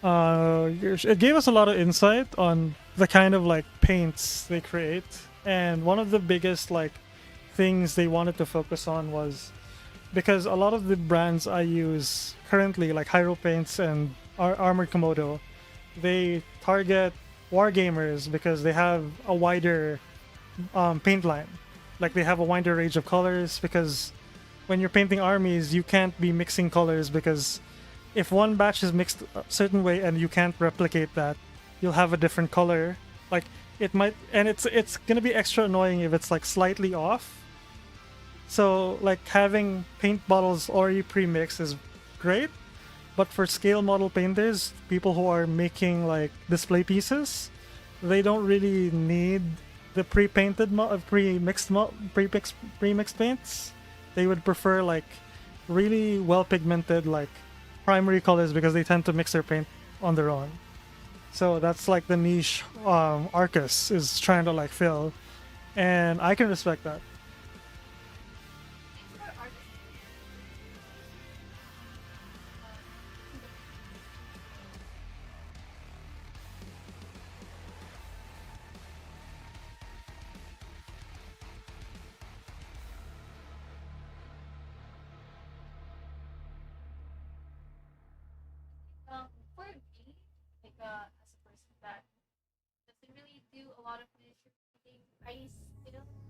it gave us a lot of insight on the kind of like paints they create. And one of the biggest like things they wanted to focus on was because a lot of the brands I use currently, like Hyro Paints and Armored Komodo, they target wargamers because they have a wider paint line. Like they have a wider range of colors because when you're painting armies, you can't be mixing colors because if one batch is mixed a certain way and you can't replicate that, you'll have a different color. Like it might, and it's gonna be extra annoying if it's like slightly off. So like having paint bottles already pre-mixed is great, but for scale model painters, people who are making like display pieces, they don't really need the pre-painted pre-mixed paints. They would prefer like really well pigmented like primary colors because they tend to mix their paint on their own. So that's like the niche Arcus is trying to like fill, and I can respect that. for artists for me, like as a person that doesn't really do a lot of miniature painting, I still want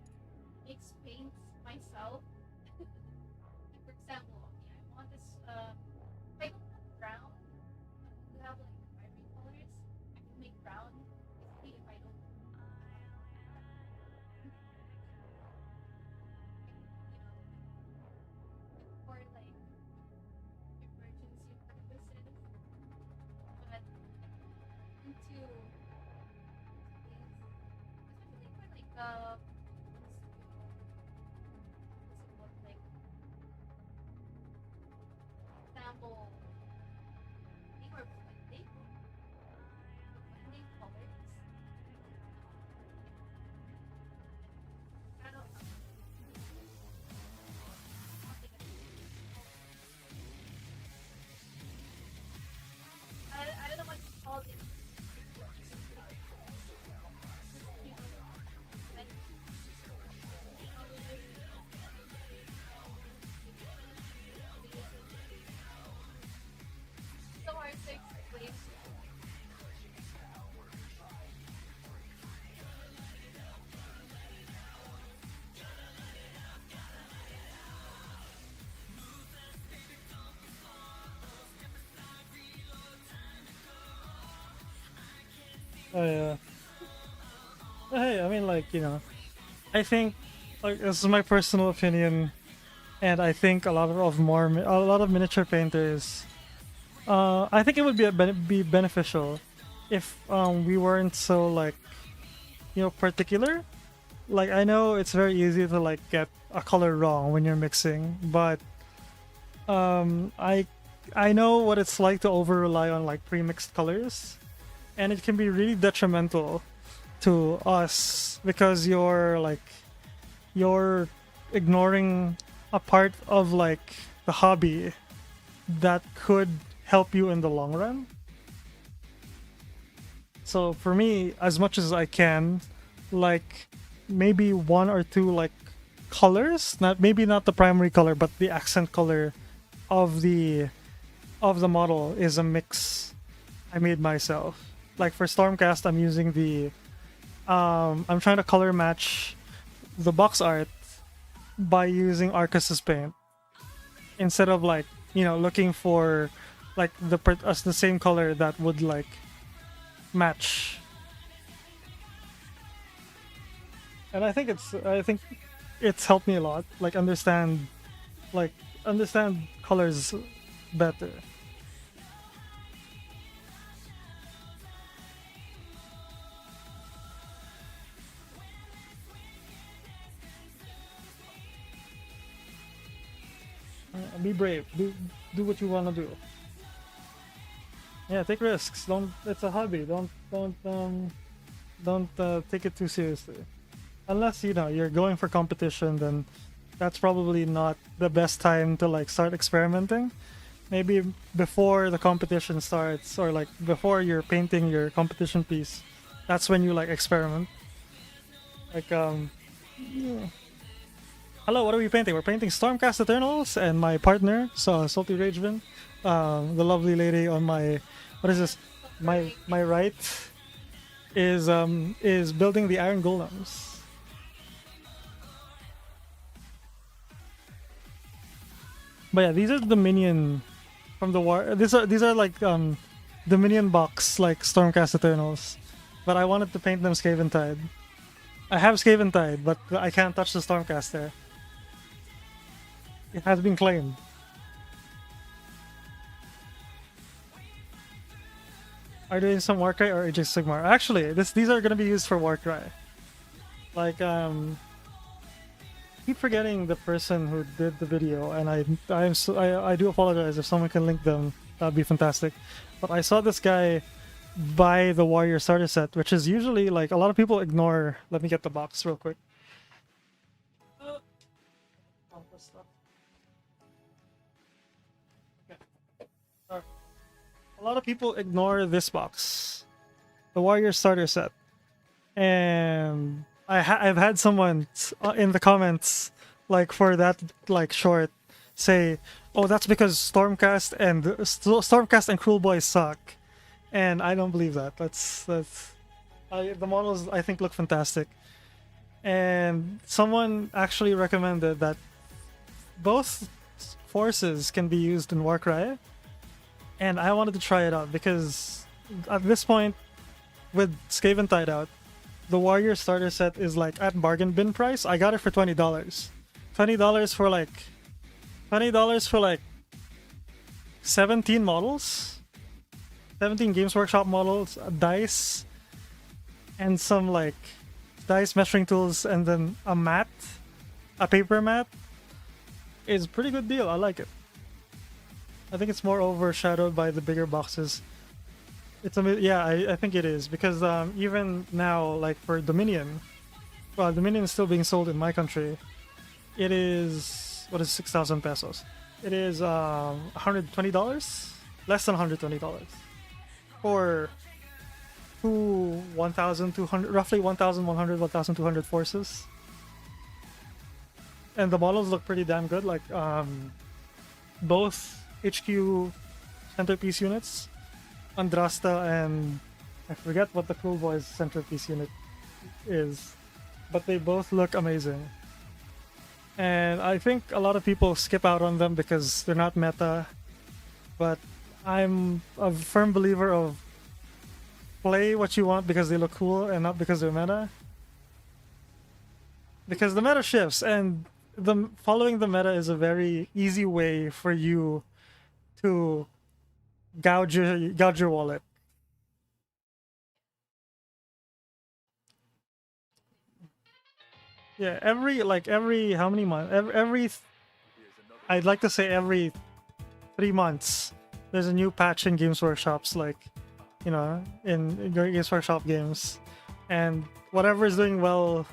to mix paints myself. Like for example, okay, I want this if I don't have brown, but I do have like primary colors, I can make brown easily if I don't like example, they were blending colors. I don't know. Something I don't know what you call it. So hard to explain. Oh yeah. Hey, I mean, like, I think, like, this is my personal opinion, and I think a lot of miniature painters, I think it would be beneficial if we weren't so, like, particular. Like, I know it's very easy to, like, get a color wrong when you're mixing, but I know what it's like to over rely on, like, pre-mixed colors, and it can be really detrimental to us because you're ignoring a part of, like, the hobby that could help you in the long run. So for me, as much as I can, like, maybe one or two, like, colors, not the primary color, but the accent color of the model is a mix I made myself. Like for Stormcast, I'm using I'm trying to color match the box art by using Arcus's paint instead of, like, looking for, like, the same color that would, like, match. And I think it's helped me a lot, like, understand colors better. Be brave. Do what you want to do. Yeah, take risks. Don't. It's a hobby. Don't take it too seriously. Unless you're going for competition, then that's probably not the best time to, like, start experimenting. Maybe before the competition starts, or, like, before you're painting your competition piece, that's when you, like, experiment. Like, yeah. Hello, what are we painting? We're painting Stormcast Eternals, and my partner, so Salty Ragevin, the lovely lady on my, what is this? My right is building the iron golems. But yeah, these are the minion from the war. These are like the minion box, like Stormcast Eternals, but I wanted to paint them Skaven Tide. I have Skaven Tide, but I can't touch the Stormcast there. It has been claimed. Are you doing some Warcry or Age of Sigmar? Actually, these are gonna be used for Warcry. Like, keep forgetting the person who did the video, and I do apologize. If someone can link them, that'd be fantastic. But I saw this guy buy the Warrior starter set, which is usually, like, a lot of people ignore. Let me get the box real quick. A lot of people ignore this box, the Warrior starter set, and I've had someone in the comments, like, for that, like, short, say, "Oh, that's because Stormcast and Cruel Boys suck," and I don't believe that. The models, I think, look fantastic, and someone actually recommended that both forces can be used in Warcry. And I wanted to try it out because at this point, with Skaven Tide out, the Warrior starter set is, like, at bargain bin price. I got it for $20. $20 for like 17 models, 17 Games Workshop models, a dice, and some, like, dice measuring tools, and then a mat, a paper mat, is a pretty good deal. I like it. I think it's more overshadowed by the bigger boxes. Yeah, I think it is because even now, like for Dominion, well, Dominion is still being sold in my country. It is what is 6,000 pesos? It is $120, less than $120 for two 1,200, roughly 1,100, 1,200 forces, and the models look pretty damn good. Like both HQ centerpiece units, Andrasta and I forget what the Cool Boys centerpiece unit is, but they both look amazing. And I think a lot of people skip out on them because they're not meta, but I'm a firm believer of play what you want because they look cool and not because they're meta. Because the meta shifts, and following the meta is a very easy way for you to gouge your wallet. Yeah, every how many months? I'd like to say every 3 months, there's a new patch in Games Workshops, like, you know, in Games Workshop games, and whatever is doing well.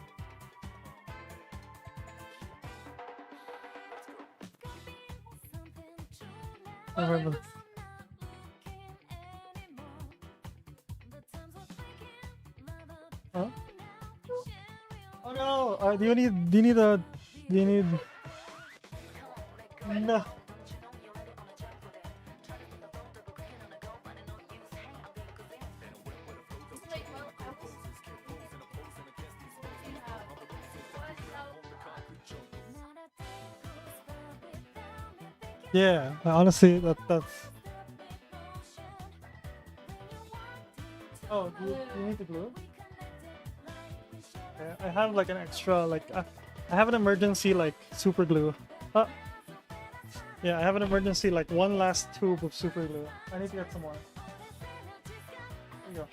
Huh? Oh no! Do you need? Do you need a? Do you need? No. Yeah, honestly, that's. Oh, do you need the glue? Okay, I have like an extra, like I have an emergency like super glue. Yeah, I have an emergency like one last tube of super glue. I need to get some more. There you go.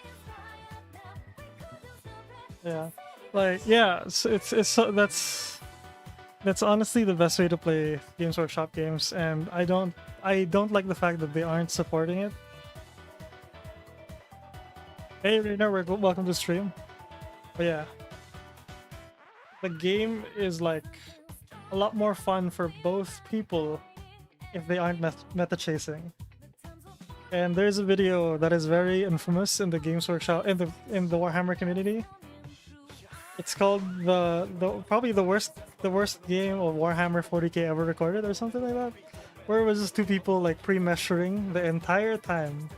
Yeah, like yeah, that's honestly the best way to play Games Workshop games, and I don't like the fact that they aren't supporting it. Hey Rainer, welcome to stream. But yeah, the game is like a lot more fun for both people if they aren't meta chasing. And there's a video that is very infamous in the Games Workshop in the Warhammer community. It's called probably the worst game of Warhammer 40k ever recorded or something like that, where it was just two people like pre-measuring the entire time.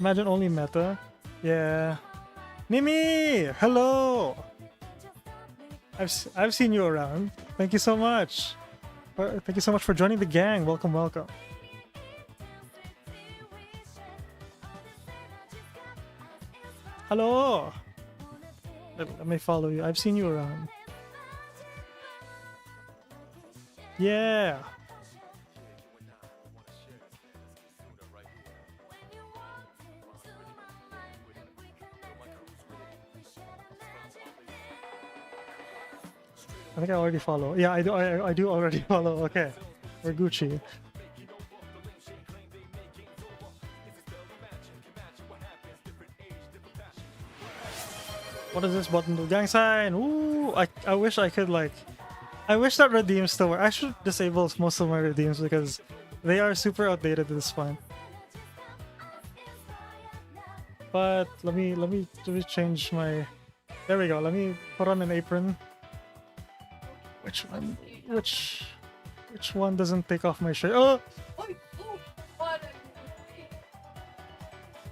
Imagine only meta. Yeah. Mimi! Hello! I've seen you around. Thank you so much. Thank you so much for joining the gang. Welcome, welcome. Hello! Let me follow you. I've seen you around. Yeah! I think I already follow. Yeah, I do. I do already follow. Okay, we're Gucci. What does this button do? Gang sign. Ooh, I wish I could like. I wish that redeems still work. I should disable most of my redeems because they are super outdated at this point. But let me change my. There we go. Let me put on an apron. Which one? Which one doesn't take off my shirt? Oh!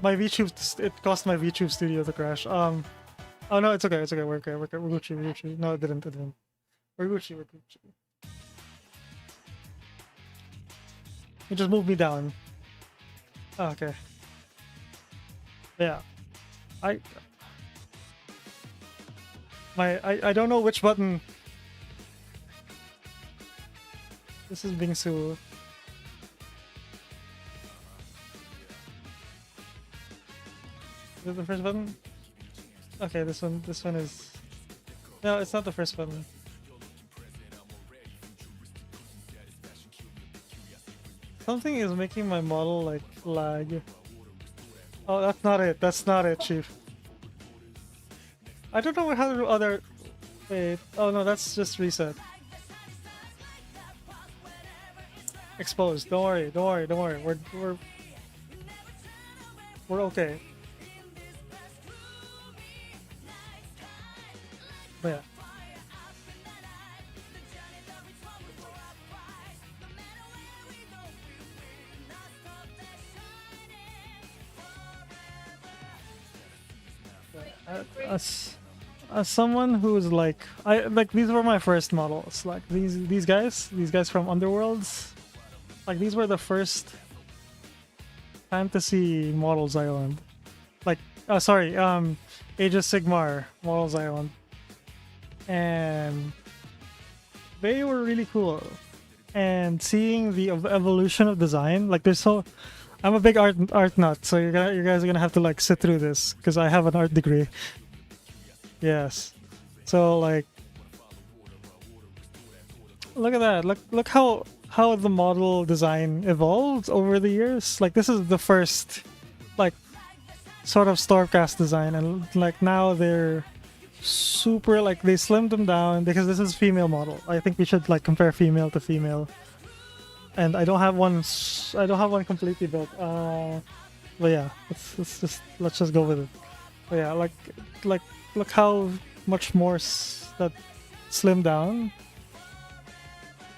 My VTube. It cost my VTube studio to crash. Oh no, it's okay. It's okay. We're okay. We're Gucci. We're Gucci. No, it didn't. It didn't. We're Gucci. We're Gucci. You just moved me down. Oh, okay. Yeah. I don't know which button. This is Bingsu. Is it the first button? Okay, this one. This one is. No, it's not the first button. Something is making my model like lag. Oh, that's not it. That's not it, Chief. I don't know how to do other. Wait. Oh no, that's just reset. Exposed. Don't worry. Don't worry. Don't worry. We're okay. But yeah. As someone who's like these were my first models, like these guys from Underworlds, like these were the first fantasy models I owned, like sorry, Age of Sigmar models I owned, and they were really cool. And seeing the evolution of design, like there's so I'm a big art nut, so you guys are gonna have to like sit through this because I have an art degree. Yes, so like, look at that. Look how the model design evolved over the years. Like this is the first, like, sort of Stormcast design, and like now they're super like they slimmed them down because this is female model. I think we should like compare female to female. And I don't have one. I don't have one completely built. But yeah, let's just go with it. But yeah, like look how much more that slimmed down.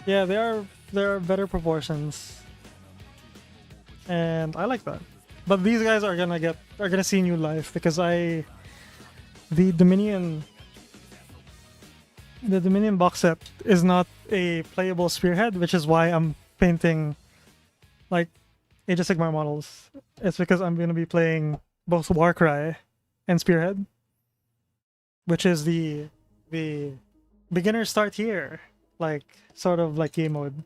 Yeah, there are better proportions, and I like that. But these guys are gonna see new life because the Dominion box set is not a playable spearhead, which is why I'm painting like Age of Sigmar models. It's because I'm gonna be playing both Warcry and Spearhead, which is the beginner start here, like sort of like game mode.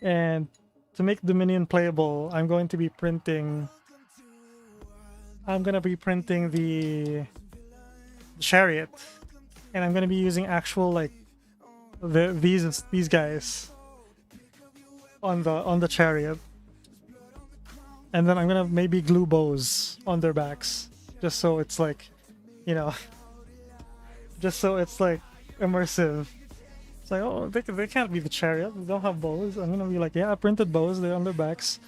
And to make Dominion playable, I'm gonna be printing the chariot, and I'm gonna be using actual like these guys on the chariot, and then I'm gonna maybe glue bows on their backs just so it's like, you know, just so it's like immersive. It's like, oh, they can't be the chariot, they don't have bows. I'm gonna be like, yeah, I printed bows, they're on their backs.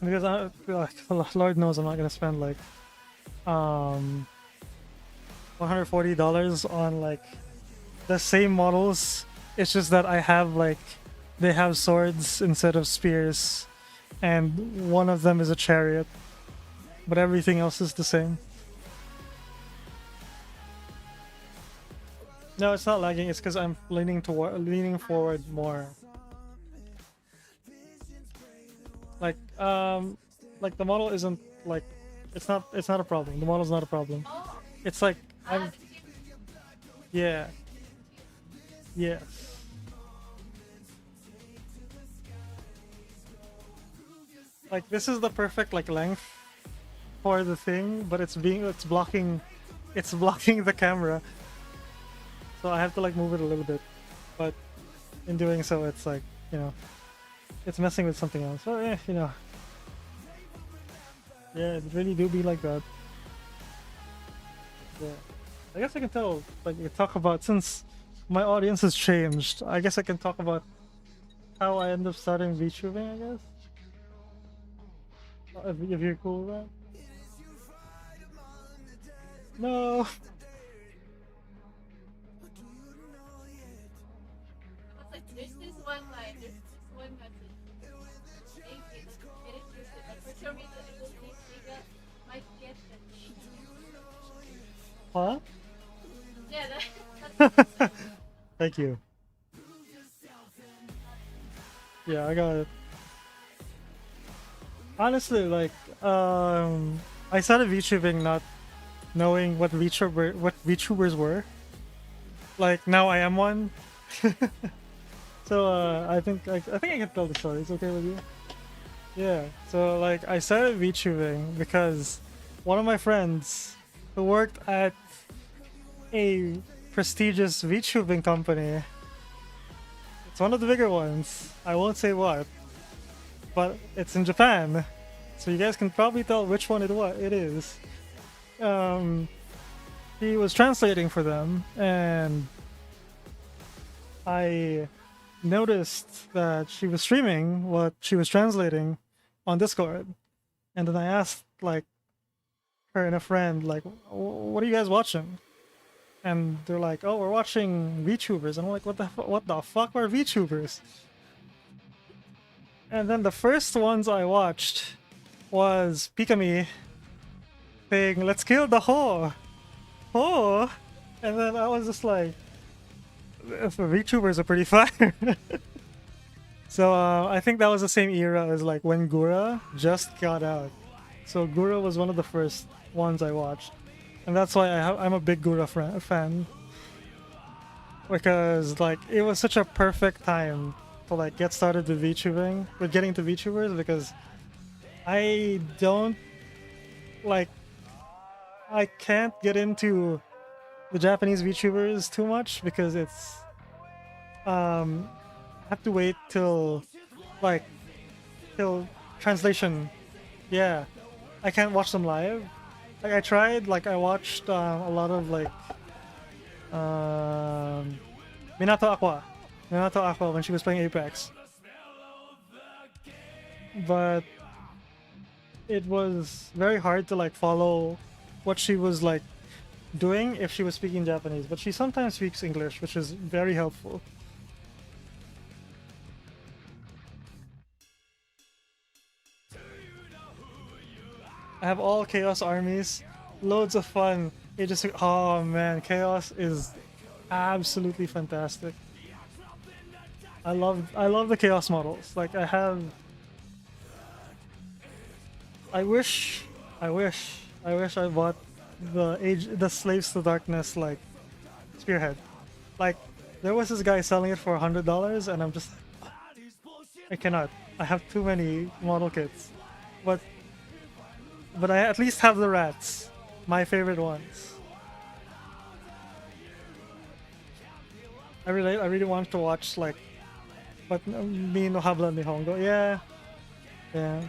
Because Lord knows I'm not gonna spend like $140 on like the same models. It's just that I have like they have swords instead of spears, and one of them is a chariot, but everything else is the same. No, it's not lagging. It's because I'm leaning forward more. Like the model isn't like it's not a problem. The model's not a problem. Oh, It's like I'm did you yeah. Yes. Like this is the perfect like length for the thing, but it's blocking the camera. So I have to like move it a little bit. But in doing so it's like, you know, it's messing with something else. So you know. Yeah, it really do be like that. Yeah. I guess I can tell, like, you talk about, since my audience has changed, I guess I can talk about how I end up starting VTubing, I guess. If you're cool with that. No! was like, there's this one line, there's this one message. Thank you, get it twisted. Like for some reason it will think they might get that. Huh? Yeah, that's Thank you. Yeah, I got it. Honestly, like, I started VTubing not knowing what VTubers were. Like, now I am one, So I think I can tell the story. It's okay with you? Yeah. So like I started VTubing because one of my friends who worked at a prestigious VTubing company. It's one of the bigger ones. I won't say what, but it's in Japan, so you guys can probably tell which one it is. Um, he was translating for them, and I noticed that she was streaming what she was translating on Discord, and then I asked like her and a friend like, "What are you guys watching?" And they're like, "Oh, we're watching VTubers." And I'm like, what the fuck are VTubers?" And then the first ones I watched was Pikami saying, "Let's kill the whore." Oh, and then I was just like, the VTubers are pretty fire. So I think that was the same era as like when Gura just got out. So Gura was one of the first ones I watched, and that's why I'm a big Gura fan, because like it was such a perfect time to like get started with VTubing, with getting to VTubers, because I don't like I can't get into the Japanese VTubers too much because it's I have to wait like till translation. Yeah, I can't watch them live. Like I tried, like I watched a lot of like um, Minato Aqua when she was playing Apex, but it was very hard to like follow what she was like doing if she was speaking Japanese. But she sometimes speaks English, which is very helpful. I have all Chaos armies, loads of fun. It just, oh man, Chaos is absolutely fantastic. I love the Chaos models. Like I wish I wish I bought the Slaves to Darkness like spearhead. Like there was this guy selling it for $100, and I'm just, I cannot. I have too many model kits, but I at least have the rats, my favorite ones. I really want to watch like, but me no habla nihongo. Yeah, yeah.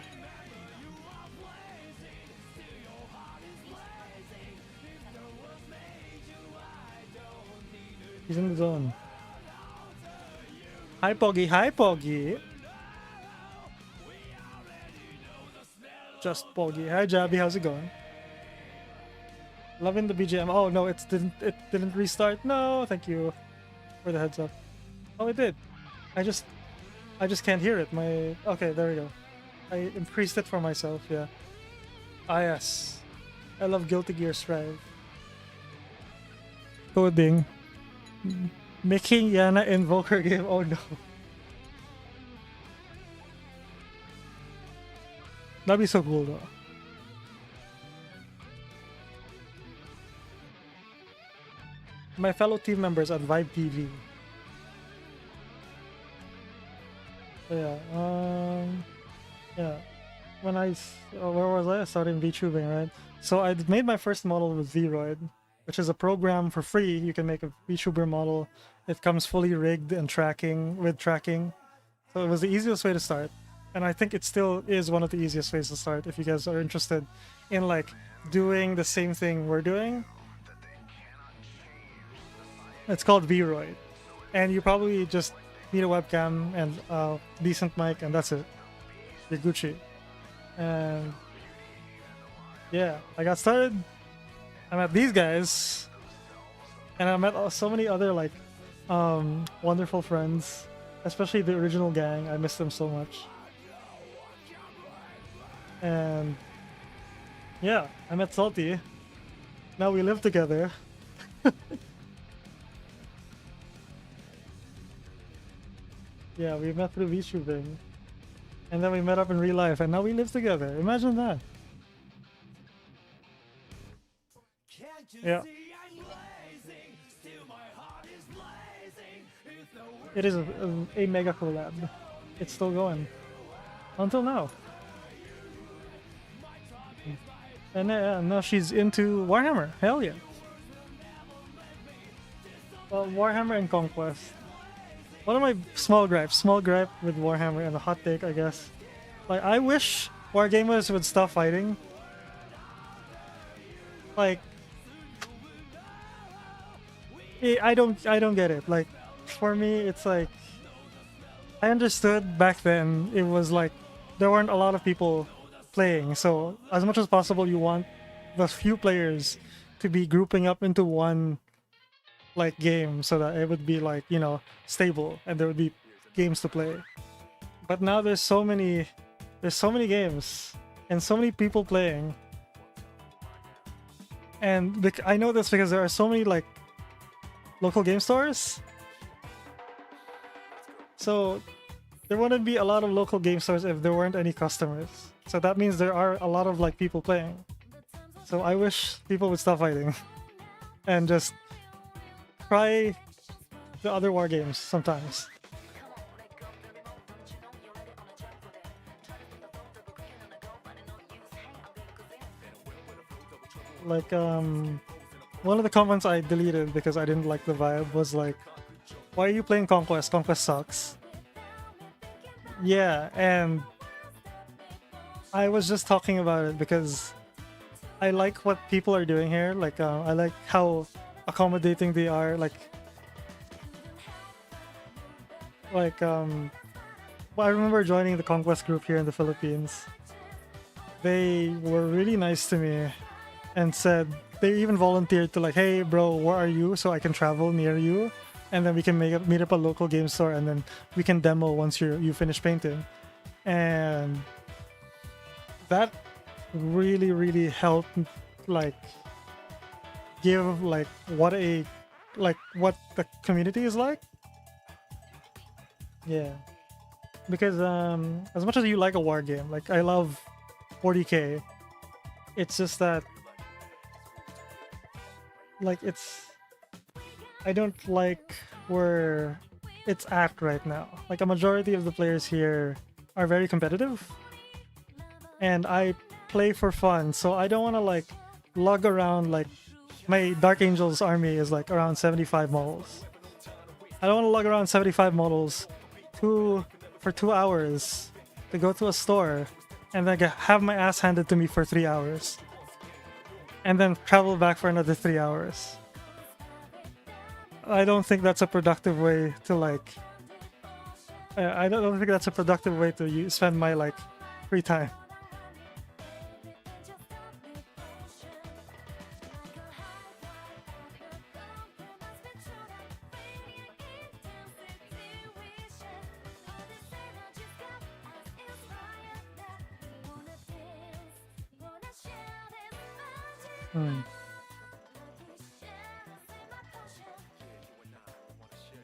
He's in the zone. Hi Poggy, hi Poggy. Just Poggy. Hi Jabby, how's it going? Loving the BGM. Oh no, it didn't restart. No, thank you for the heads up. Oh, it did. I just can't hear it. My okay, there we go. I increased it for myself. Yeah. Ah yes, I love Guilty Gear Strive. Coding. Making Yana Invoker game. Oh no. That'd be so cool though. My fellow team members at Vibe TV. So yeah. When where was I? I started VTubing, right? So I made my first model with Vroid, which is a program for free. You can make a VTuber model. It comes fully rigged and tracking. So it was the easiest way to start. And I think it still is one of the easiest ways to start if you guys are interested in like doing the same thing we're doing. It's called Vroid. And you probably just need a webcam and a decent mic, and that's it. You're Gucci. And yeah, I got started. I met these guys, and I met so many other like wonderful friends, especially the original gang. I miss them so much. And yeah, I met Salty. Now we live together. Yeah, we met through VTubing. And then we met up in real life, and now we live together. Imagine that. Yeah. It is a mega collab. It's still going until now. And now she's into Warhammer. Hell yeah. Well, Warhammer and Conquest. One of my small gripe with Warhammer and a hot take, I guess. Like, I wish wargamers would stop fighting. Like, I don't get it. Like, for me, it's like I understood back then. It was like there weren't a lot of people playing, so as much as possible, you want the few players to be grouping up into one like game so that it would be like, you know, stable and there would be games to play. But now there's so many games and so many people playing, and I know this because there are so many like local game stores. So there wouldn't be a lot of local game stores if there weren't any customers. So that means there are a lot of like people playing. So I wish people would stop fighting and just try the other war games sometimes. Like one of the comments I deleted because I didn't like the vibe was like, why are you playing Conquest? Conquest sucks. Yeah, and I was just talking about it because I like what people are doing here. Like, I like how accommodating they are. Well, I remember joining the Conquest group here in the Philippines. They were really nice to me and said they even volunteered to like, hey, bro, where are you? So I can travel near you, and then we can meet up a local game store, and then we can demo once you finish painting. And that really helped like give like what the community is like. Yeah, because as much as you like a war game, like I love 40K, it's just that like I don't like where it's at right now. Like a majority of the players here are very competitive, and I play for fun, so I don't want to like lug around. Like my Dark Angels army is like around 75 models. I don't want to lug around 75 models for 2 hours to go to a store and then have my ass handed to me for 3 hours and then travel back for another 3 hours. I don't think that's a productive way to like I don't think that's a productive way to spend my like free time.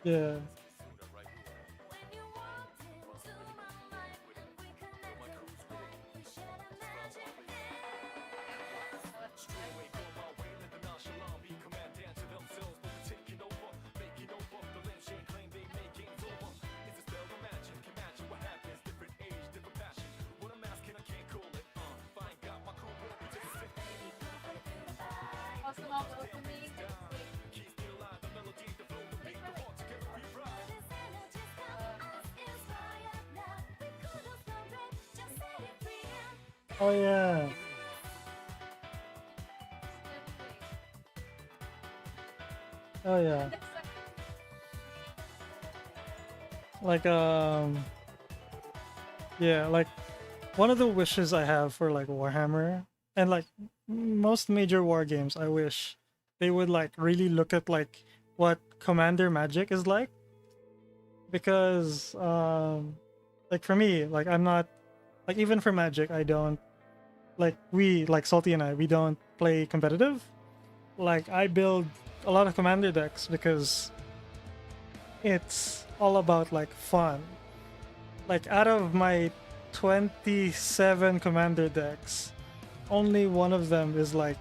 Yeah. Also, I'll go to me. Oh yeah. Oh yeah. Like yeah, like one of the wishes I have for like Warhammer and like most major war games, I wish they would like really look at like what Commander Magic is like, because like for me, like I'm not like, even for Magic, I don't like Salty and we don't play competitive. Like I build a lot of Commander decks because it's all about like fun. Like out of my 27 Commander decks, only one of them is like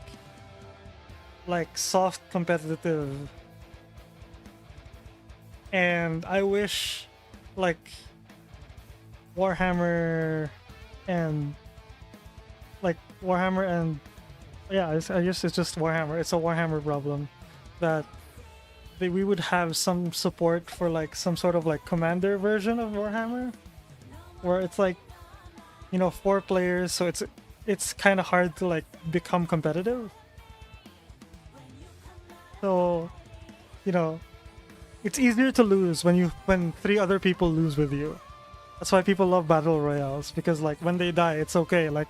soft competitive. and I wish like Warhammer and like Warhammer and yeah, I guess it's just Warhammer. It's a Warhammer problem that we would have some support for like some sort of like commander version of Warhammer, where it's like, you know, 4 players, so it's kind of hard to like become competitive. So, you know, it's easier to lose when 3 other people lose with you. That's why people love battle royales, because like when they die, it's okay. Like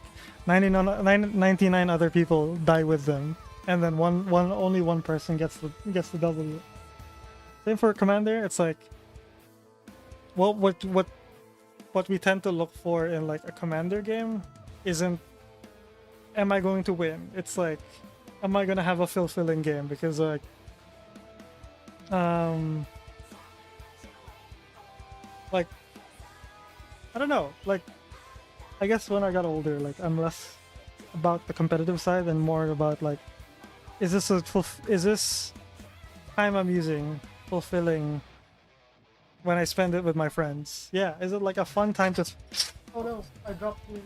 99 other people die with them, and then only one person gets the W. Same for commander. It's like, well, what we tend to look for in like a commander game isn't, am I going to win? It's like, am I gonna have a fulfilling game? Because like, like, I don't know. Like, I guess when I got older, like I'm less about the competitive side and more about like, is this time I'm using fulfilling when I spend it with my friends? Yeah, is it like a fun time to? Oh no, I dropped the.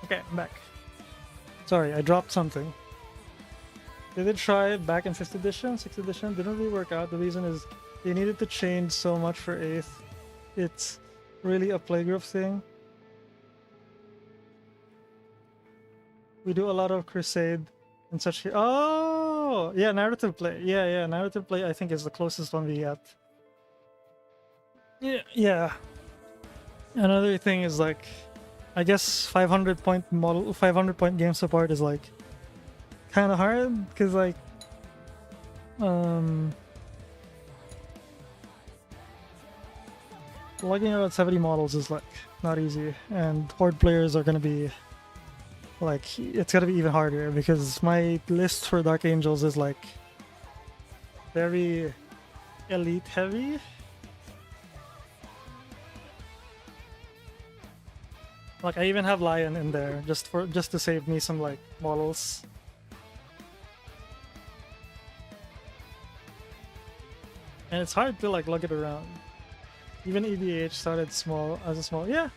Okay, I'm back. Sorry, I dropped something. They did try it back in 5th edition, 6th edition, didn't really work out. The reason is they needed to change so much for 8th. It's really a playgroup thing. We do a lot of crusade and such here. Oh, yeah, narrative play. Yeah, narrative play I think is the closest one we get. Yeah. Another thing is like, I guess 500 point game support is like kind of hard, because like logging around 70 models is like not easy, and horde players are gonna be like, it's gonna be even harder, because my list for Dark Angels is like very elite heavy. Like I even have Lion in there just to save me some like models. And it's hard to like lug it around. Even EDH started small as a small. Yeah,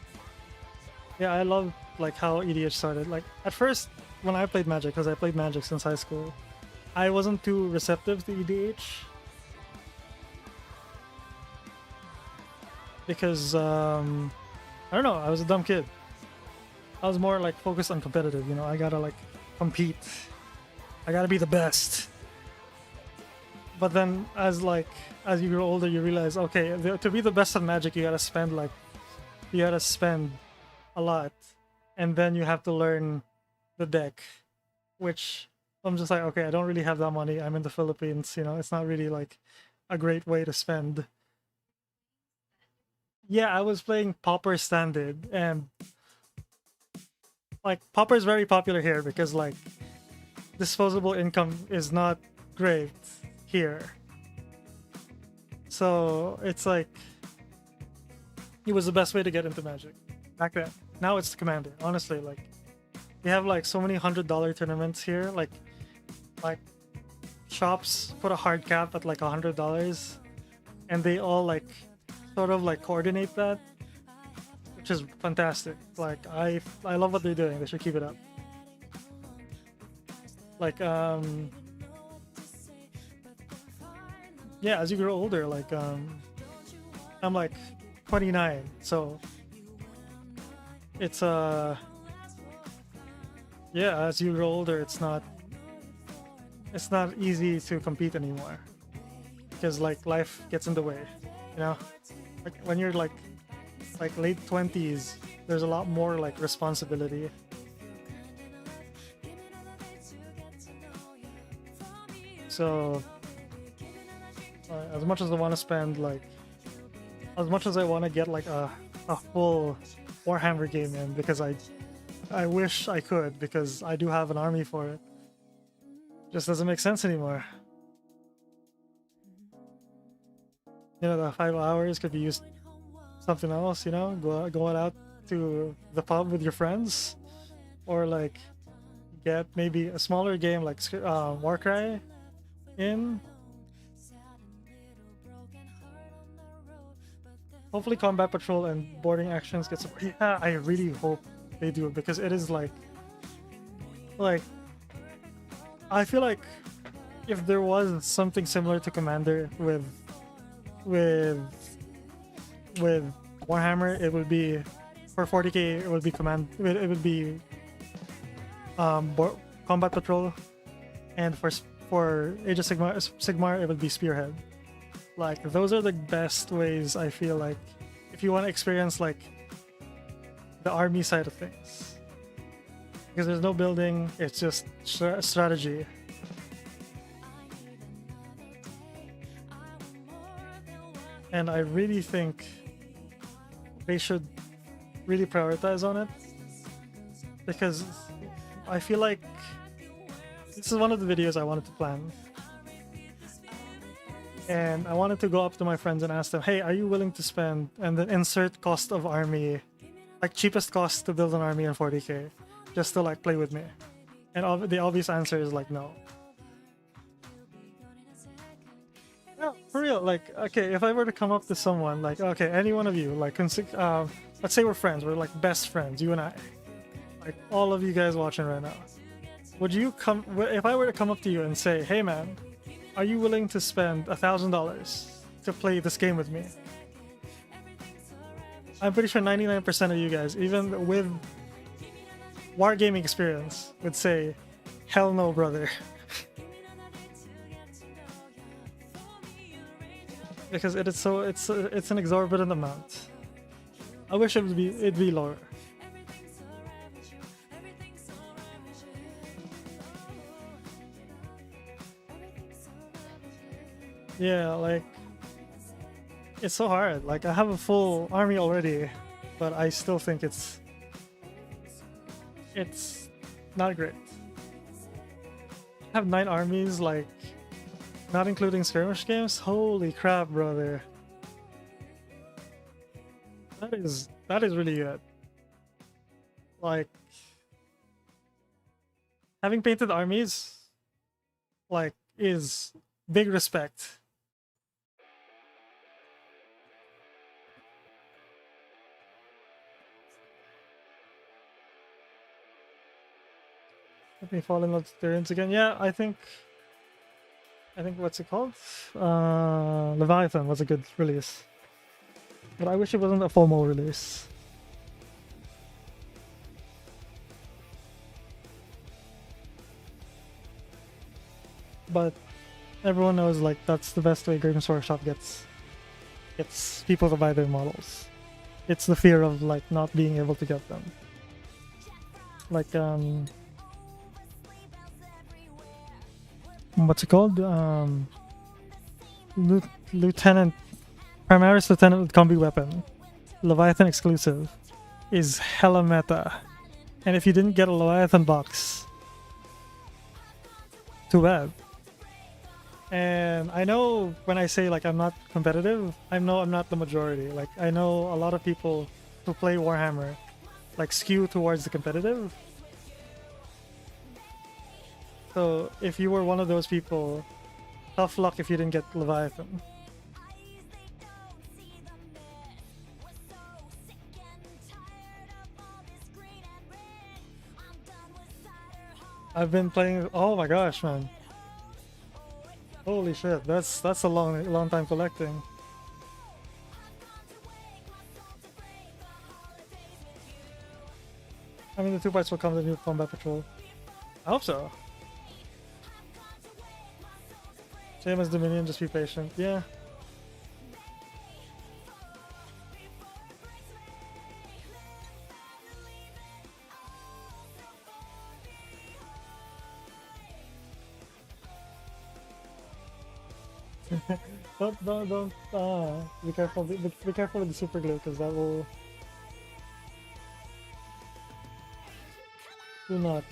I love like how EDH started. Like at first when I played Magic, because I played Magic since high school, I wasn't too receptive to EDH because I don't know, I was a dumb kid. I was more like focused on competitive, you know, I gotta like compete. I gotta be the best. But then as you grow older, you realize, okay, to be the best at Magic, you gotta spend a lot. And then you have to learn the deck, which I'm just like, okay, I don't really have that money. I'm in the Philippines, you know, it's not really like a great way to spend. Yeah, I was playing Pauper Standard, and like Pauper is very popular here because like disposable income is not great here. So it's like, it was the best way to get into Magic back then. Now it's the Commander. Honestly, like we have like so many $100 tournaments here. Like shops put a hard cap at like $100, and they all like sort of like coordinate that, which is fantastic. Like I love what they're doing. They should keep it up. Like yeah, as you grow older, like I'm like 29, so it's yeah, as you grow older, it's not easy to compete anymore, because like life gets in the way, you know. Like when you're like late 20s, there's a lot more like responsibility. So as much as I want to spend like, as much as I want to get like a full Warhammer game in, because I wish I could, because I do have an army for it, Just doesn't make sense anymore. You know, the 5 hours could be used something else. You know, going out to the pub with your friends, or like get maybe a smaller game like Warcry in. Hopefully, combat patrol and boarding actions get support. Yeah, I really hope they do, because it is like I feel like if there was something similar to Commander with Warhammer, it would be for 40k. It would be It would be combat patrol, and for Age of Sigmar, it would be Spearhead. Like, those are the best ways, I feel like, if you want to experience like the army side of things, because there's no building, it's just strategy. And I really think they should really prioritize on it, because I feel like this is one of the videos I wanted to plan. And I wanted to go up to my friends and ask them, hey, are you willing to spend, and then insert cost of army, like cheapest cost to build an army in 40k, just to like play with me? And the obvious answer is like no. No, for real. Like, okay, if I were to come up to someone, like, okay, any one of you, like, let's say we're friends, we're like best friends, you and I, like all of you guys watching right now, would you come, if I were to come up to you and say, hey man, are you willing to spend $1,000 to play this game with me? I'm pretty sure 99% of you guys, even with wargaming experience, would say, hell no, brother. Because it's an exorbitant amount. I wish it'd be lower. Yeah, like, it's so hard. Like, I have a full army already, but I still think it's not great. I have 9 armies, like, not including skirmish games. Holy crap, brother. That is really good. Like, having painted armies, like, is big respect. Let me fall in love with Tyrants again. Yeah, I think what's it called? Leviathan was a good release. But I wish it wasn't a FOMO release. But everyone knows, like, that's the best way Games Workshop gets people to buy their models. It's the fear of, like, not being able to get them. Like, what's it called? Lieutenant, Primaris Lieutenant with Combi Weapon, Leviathan exclusive, is hella meta. And if you didn't get a Leviathan box, too bad. And I know when I say, like, I'm not competitive, I know I'm not the majority. Like, I know a lot of people who play Warhammer, like, skew towards the competitive. So if you were one of those people, tough luck if you didn't get Leviathan. I've been playing. Oh my gosh, man! Holy shit, that's a long time collecting. I mean, the 2 parts will come with the new combat patrol. I hope so. Same as Dominion, just be patient. Yeah. don't be careful. Be careful with the super glue, because that will. Do not.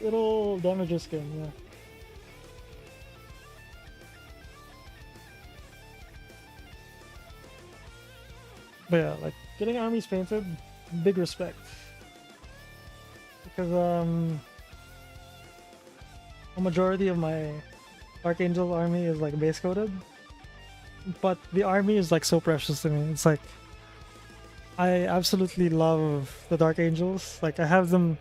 It'll damage your skin. Yeah. But yeah, like getting armies painted, big respect. Because a majority of my Archangel army is like base coated, but the army is like so precious to me. It's like I absolutely love the Dark Angels. Like I have them.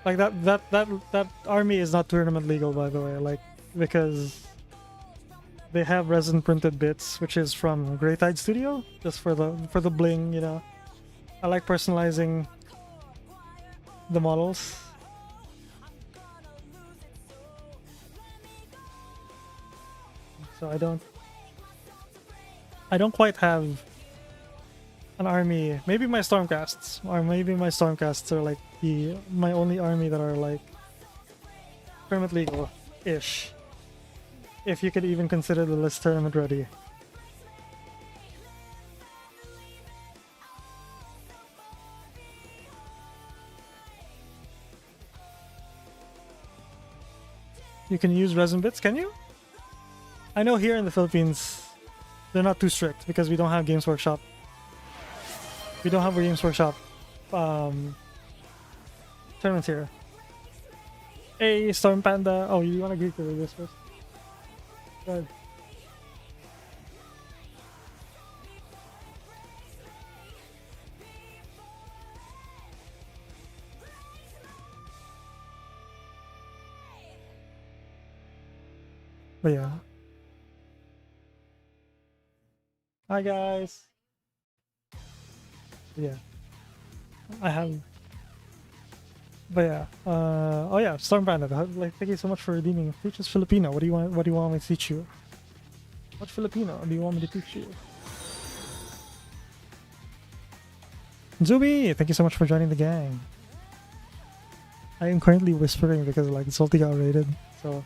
Like that army is not tournament legal, by the way. Like because they have resin printed bits, which is from Grey Tide Studio, just for the bling. You know, I like personalizing the models. So I don't quite have an army. Maybe my Stormcasts, or maybe my Stormcasts are like my only army that are like tournament legal ish. If you could even consider the list tournament ready. You can use resin bits, can you? I know here in the Philippines, they're not too strict because we don't have Games Workshop. We don't have a Games Workshop tournaments here. Hey, Storm Panda. Oh, you want to greet this first? Go ahead. But yeah. Hi guys. Yeah. I have. But yeah. Oh yeah, Storm Panda. Like, thank you so much for redeeming. Teach us Filipino. What do you want? What do you want me to teach you? What Filipino do you want me to teach you? Zubi, thank you so much for joining the gang. I am currently whispering because like Salty got raided, so.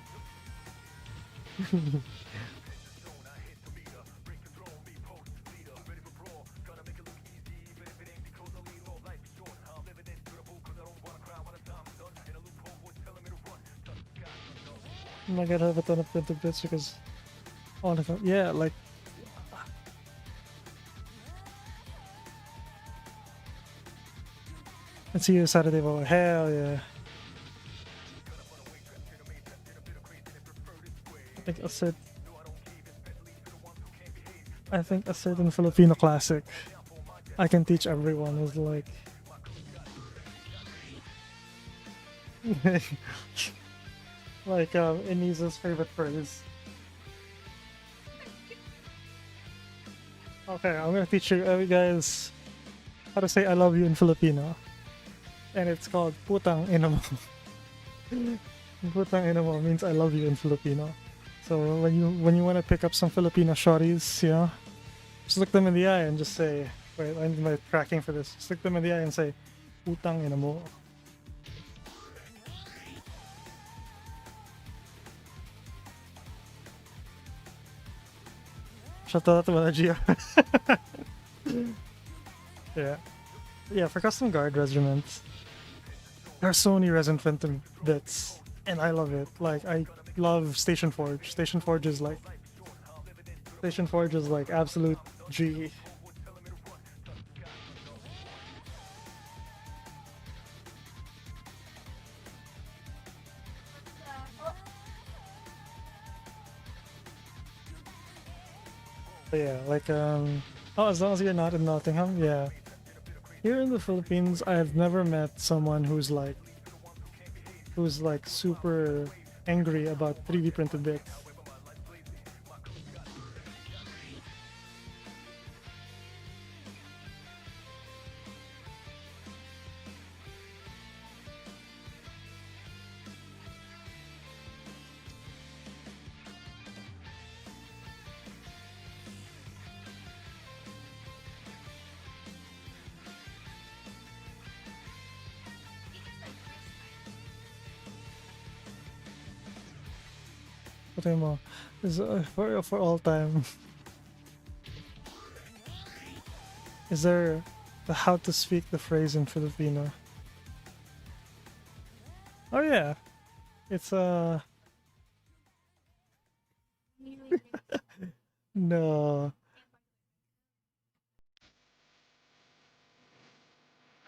I'm not gonna have a ton of printed bits because all of them, yeah, like. Let's see you Saturday, boy. Hell yeah. I think a certain Filipino classic I can teach everyone is like like Inisa's favorite phrase. Okay, I'm gonna teach you guys how to say I love you in Filipino. And it's called putang ina mo. Putang ina mo means I love you in Filipino. So when you want to pick up some Filipino shorties, you know, just look them in the eye and just say, wait, I'm like cracking for this. Just look them in the eye and say, putang ina mo. Shout out to Managio. Yeah. Yeah, for custom guard regiments, there are so many resin phantom bits, and I love it. Like, I love Station Forge. Station Forge is like absolute G. But yeah, like oh, as long as you're not in Nottingham, yeah. Here in the Philippines, I've never met someone who's like super angry about 3D printed bits. Putay mo. Is for all time. Is there the how to speak the phrase in Filipino? Oh yeah, it's Really, no.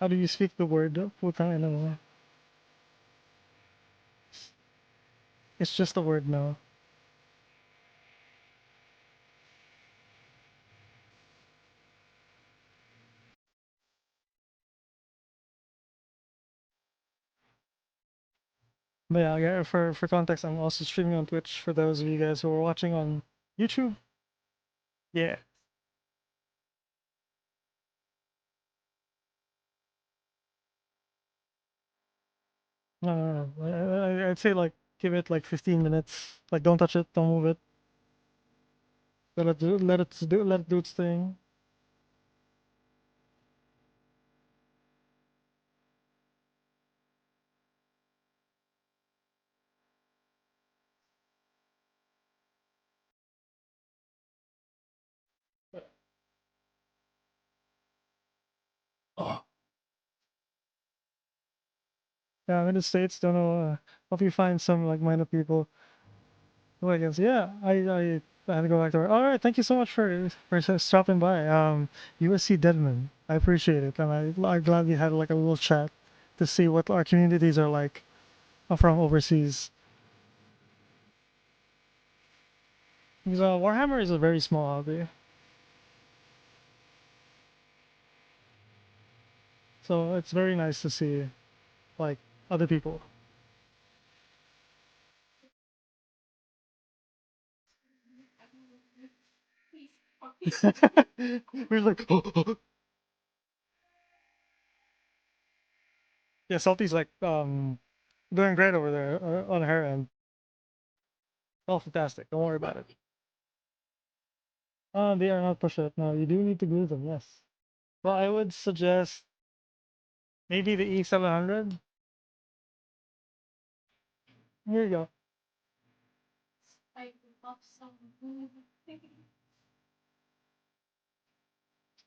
How do you speak the word? Putang ina mo. It's just a word now. But yeah, for context, I'm also streaming on Twitch for those of you guys who are watching on YouTube. Yeah. No, no, no. I'd say like give it like 15 minutes. Like don't touch it, don't move it. Let it do its thing. Oh. Yeah, I'm in the States. Don't know. Hope you find some like-minded people. Well, I guess yeah. I had to go back to work. All right, thank you so much for stopping by. USC Deadman. I appreciate it, and I'm glad we had like a little chat to see what our communities are like from overseas. Because Warhammer is a very small hobby, so it's very nice to see like other people. We're like, yeah, Salty's like doing great over there on her end. Oh, fantastic! Don't worry about it. They are not push up. No, you do need to glue them. Yes. Well, I would suggest maybe the E700. Here you go. I love some food.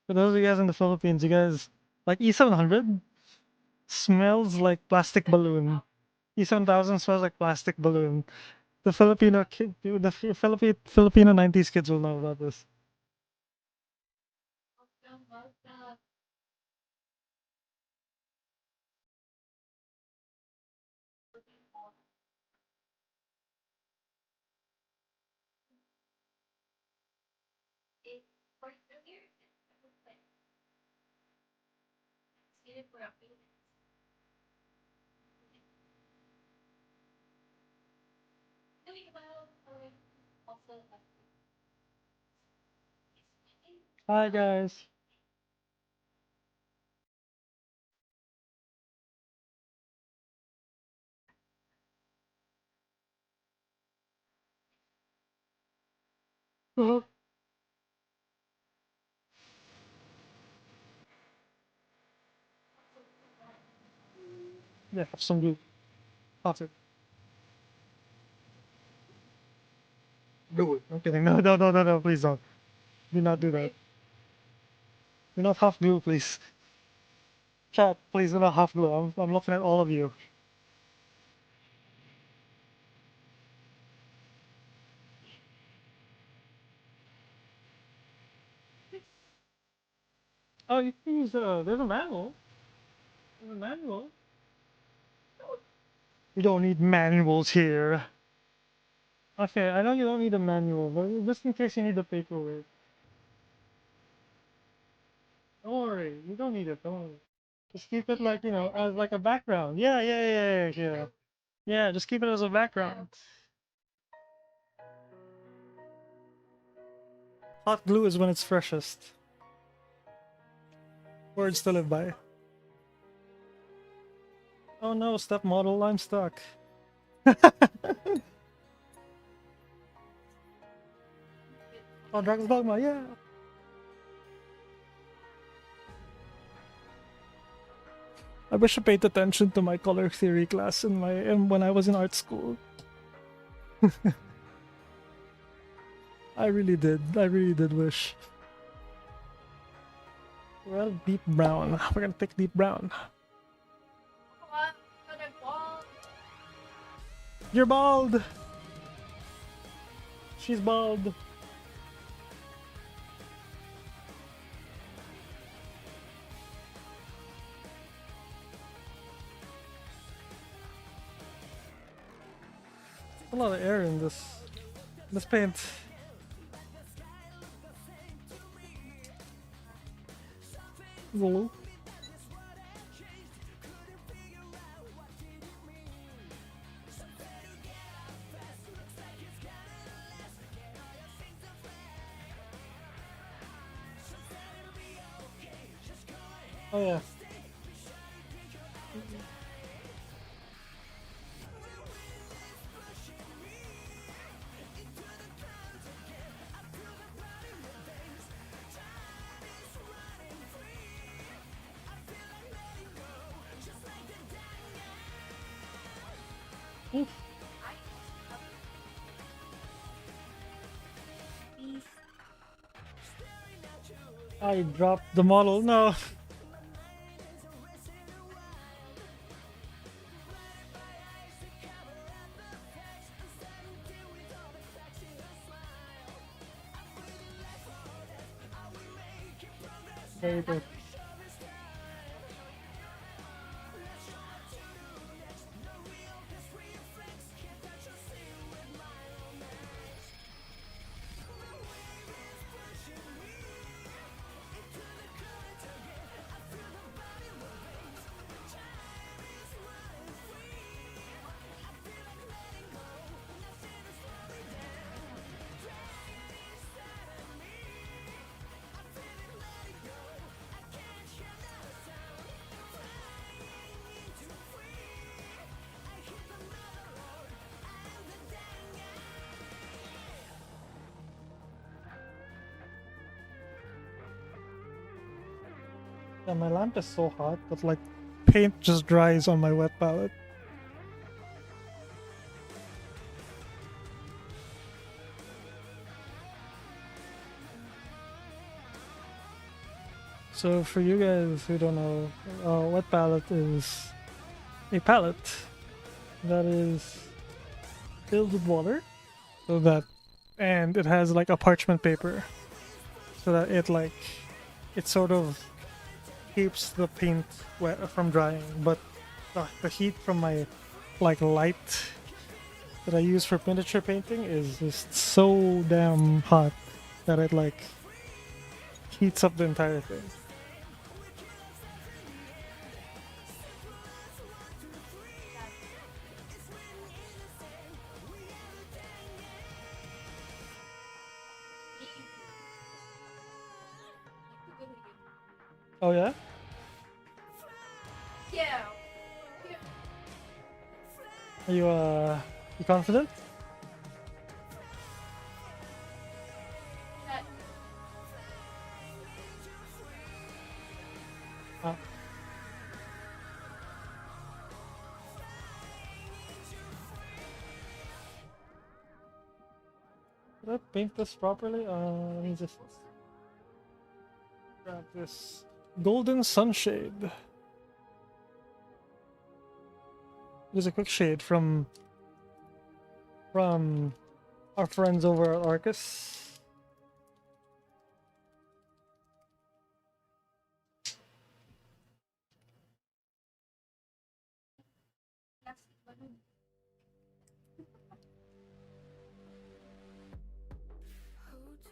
For those of you guys in the Philippines, you guys like E700 smells like plastic balloon. E7000 smells like plastic balloon. The Filipino 90s kids will know about this. Hi guys. Uh-huh. Yeah, have some glue. Have it. Do it. I'm kidding. No, no, no, no, no. Please don't. Do not do that. Do not half glue, please. Chat, please do not half glue. I'm looking at all of you. Oh, you can use there's a manual. There's a manual. You don't need manuals here. Okay, I know you don't need a manual, but just in case you need the paperwork. Don't worry, you don't need it. Don't worry. Just keep it like as like a background. Yeah, yeah, yeah, yeah, yeah. Yeah, just keep it as a background. Hot glue is when it's freshest. Words to live by. Oh no, step model, I'm stuck. Oh, Dragon's Dogma, yeah. I wish I paid attention to my color theory class when I was in art school. I really did. I really did wish. Well, deep brown. We're gonna pick deep brown. What? Got a ball. You're bald. She's bald. A lot of air in this paint. Zulu. Oh yeah. Oof. I dropped the model. No. Very good. Yeah, my lamp is so hot, but like paint just dries on my wet palette. So for you guys who don't know, wet palette is a palette that is filled with water, so that, and it has like a parchment paper, so that it sort of keeps the paint wet from drying. But the heat from my light that I use for miniature painting is just so damn hot that it heats up the entire thing. Oh yeah? Yeah. Yeah. Are you confident? That Ah. Did I paint this properly? Let me just grab this golden sunshade. It is a quick shade from our friends over at Arcus. that's one.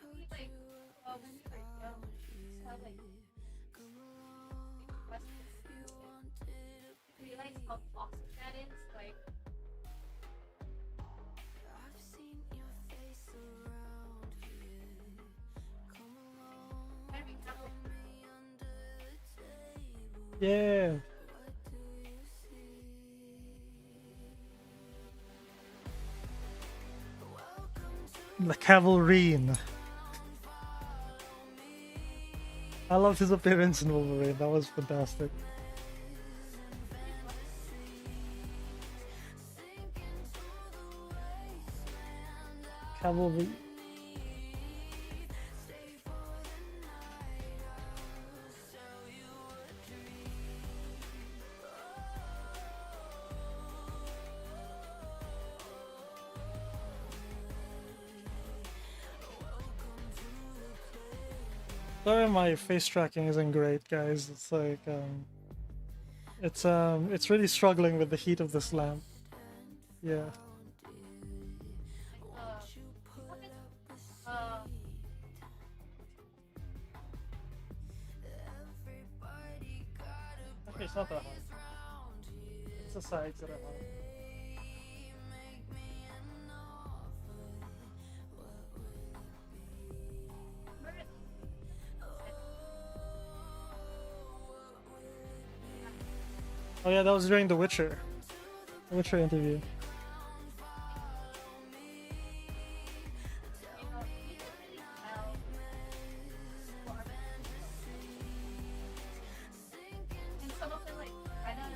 Maybe like when you were young, you just have like questions. Realize how toxic that is. Like kind of example. Yeah. The Cavalrine. I loved his appearance in Wolverine. That was fantastic. Cavalry. Sorry, my face tracking isn't great, guys. It's like it's really struggling with the heat of this lamp. Yeah. Like you have it uh Okay, it's not that hot. It's the sides that are hot. where it set. Oh yeah, that was during the Witcher interview. You can really tell what are and some of them like kind of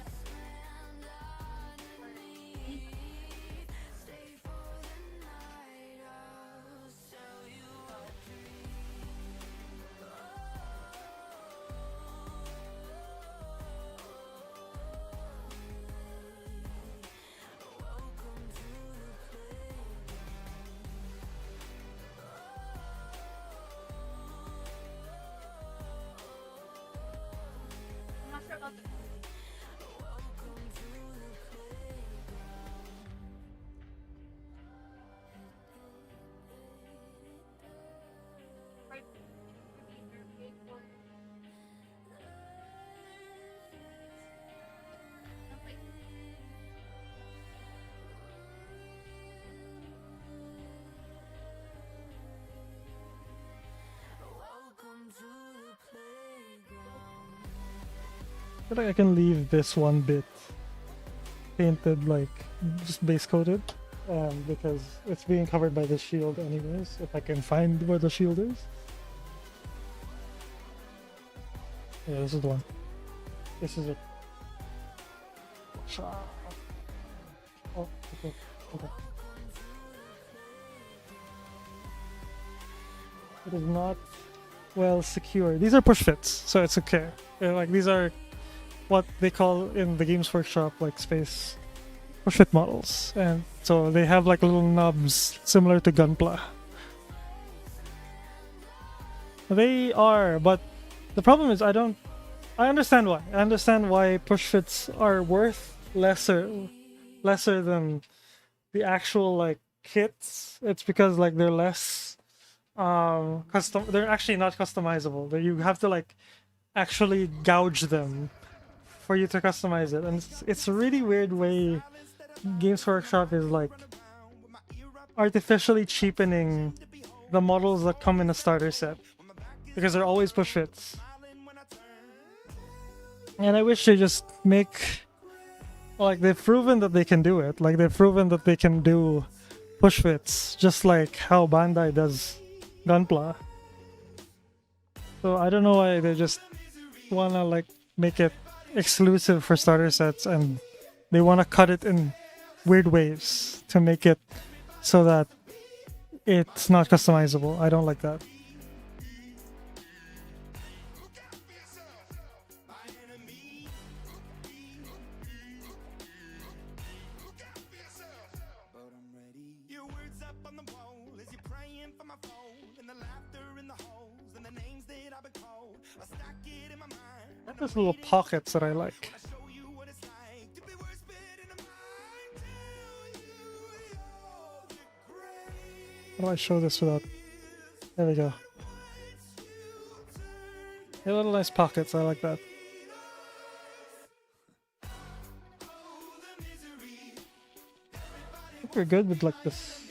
I'm not sure about the right for I'm like I feel like I can leave this one bit painted, like just base coated, because it's being covered by the shield anyways. If I can find where the shield is. Yeah, this is the one. This is it. Oh, okay, okay. It is not well secured. These are push fits, so it's okay. Like these are what they call in the Games Workshop like space push fit models, and so they have like little knobs similar to Gunpla. They are, but the problem is I understand why. I understand why push fits are worth lesser than the actual like kits. It's because like they're less custom. They're actually not customizable. You have to like actually gouge them for you to customize it, and it's a really weird way Games Workshop is like artificially cheapening the models that come in a starter set because they're always push fits. And I wish they just make, like, they've proven that they can do it. Like they've proven that they can do push fits just like how Bandai does Gunpla. So I don't know why they just wanna like make it exclusive for starter sets, and they wanna cut it in weird ways to make it so that it's not customizable. I don't like that. There's little pockets that I like. How do I show this without... There we go. They're little nice pockets, I like that. I think we're good with like this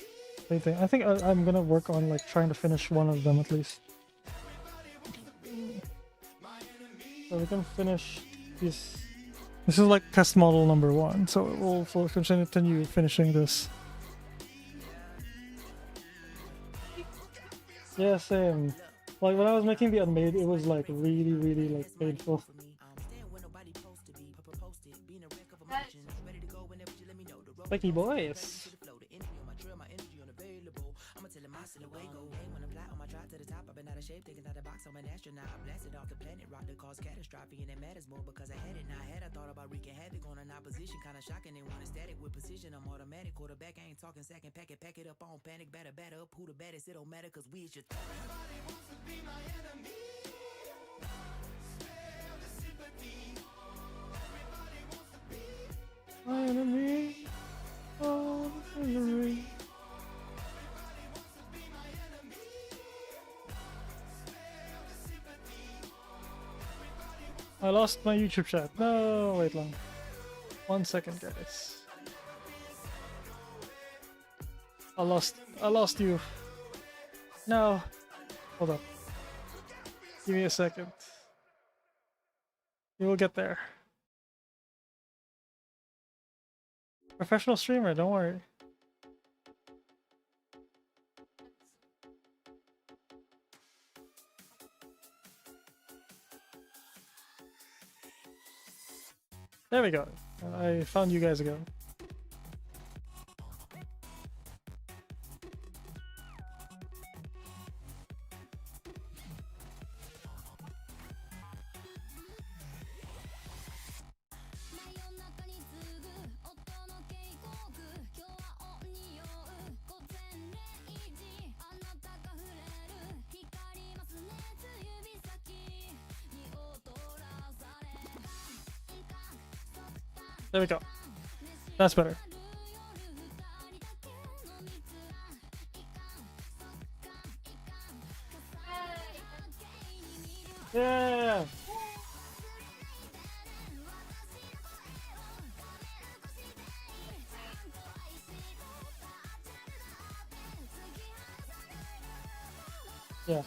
thing. I think I'm gonna work on like trying to finish one of them at least. So we can finish this. This is like test model number 1, so we'll continue finishing this. Yeah, same. Like when I was making the unmade, it was like really like painful. Spiky boys. Catastrophe and it matters more because I had it now. I thought about wreaking havoc on an opposition, kind of shocking. They want a static with precision. I'm automatic quarterback. I ain't talking second. Pack it up on panic. Batter up. Who the baddest? It don't matter because we is your. Everybody wants to be my enemy. I lost my YouTube chat. No, wait long. 1 second, guys. I lost you. No. Hold up. Give me a second. You will get there. Professional streamer, don't worry. There we go. I found you guys again. There we go. That's better. Yeah. Yeah.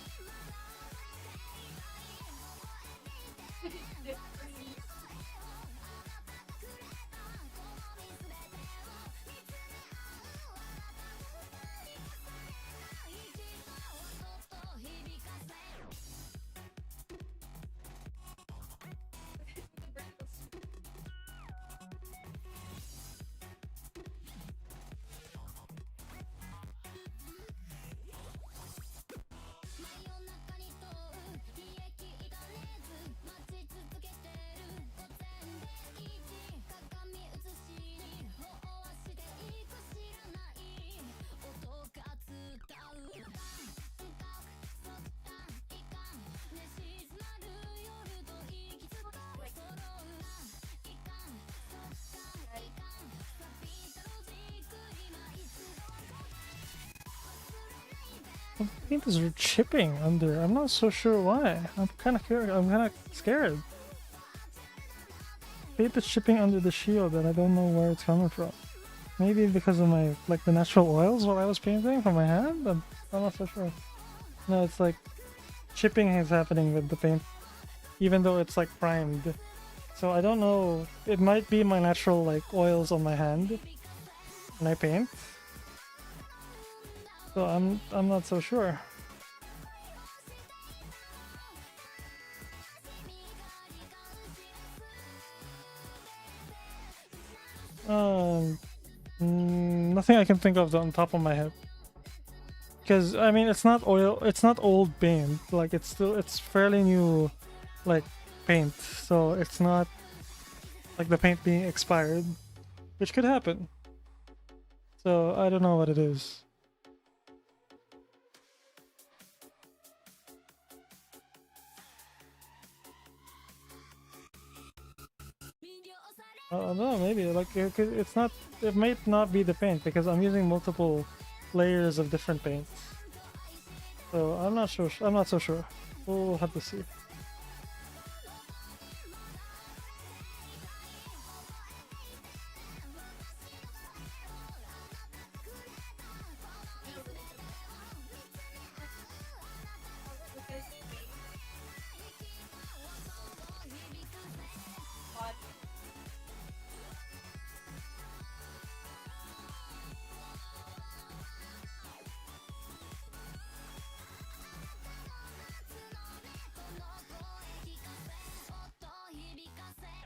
The paint is chipping under. I'm not so sure why. I'm kind of curious. I'm kind of scared. Paint is chipping under the shield, and I don't know where it's coming from. Maybe because of my the natural oils while I was painting from my hand. I'm not so sure. No, it's like chipping is happening with the paint, even though it's like primed. So I don't know. It might be my natural oils on my hand when I paint. So I'm not so sure. Nothing I can think of on top of my head. Because I mean, it's not oil. It's not old paint. It's fairly new, paint. So it's not the paint being expired, which could happen. So I don't know what it is. I don't know, maybe it's not. It might not be the paint because I'm using multiple layers of different paints. So I'm not sure. I'm not so sure. We'll have to see.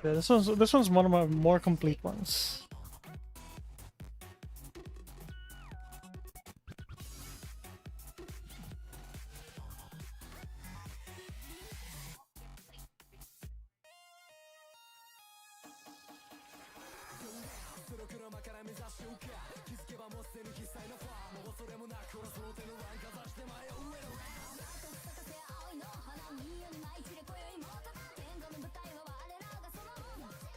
Yeah, this one's one of my more complete ones.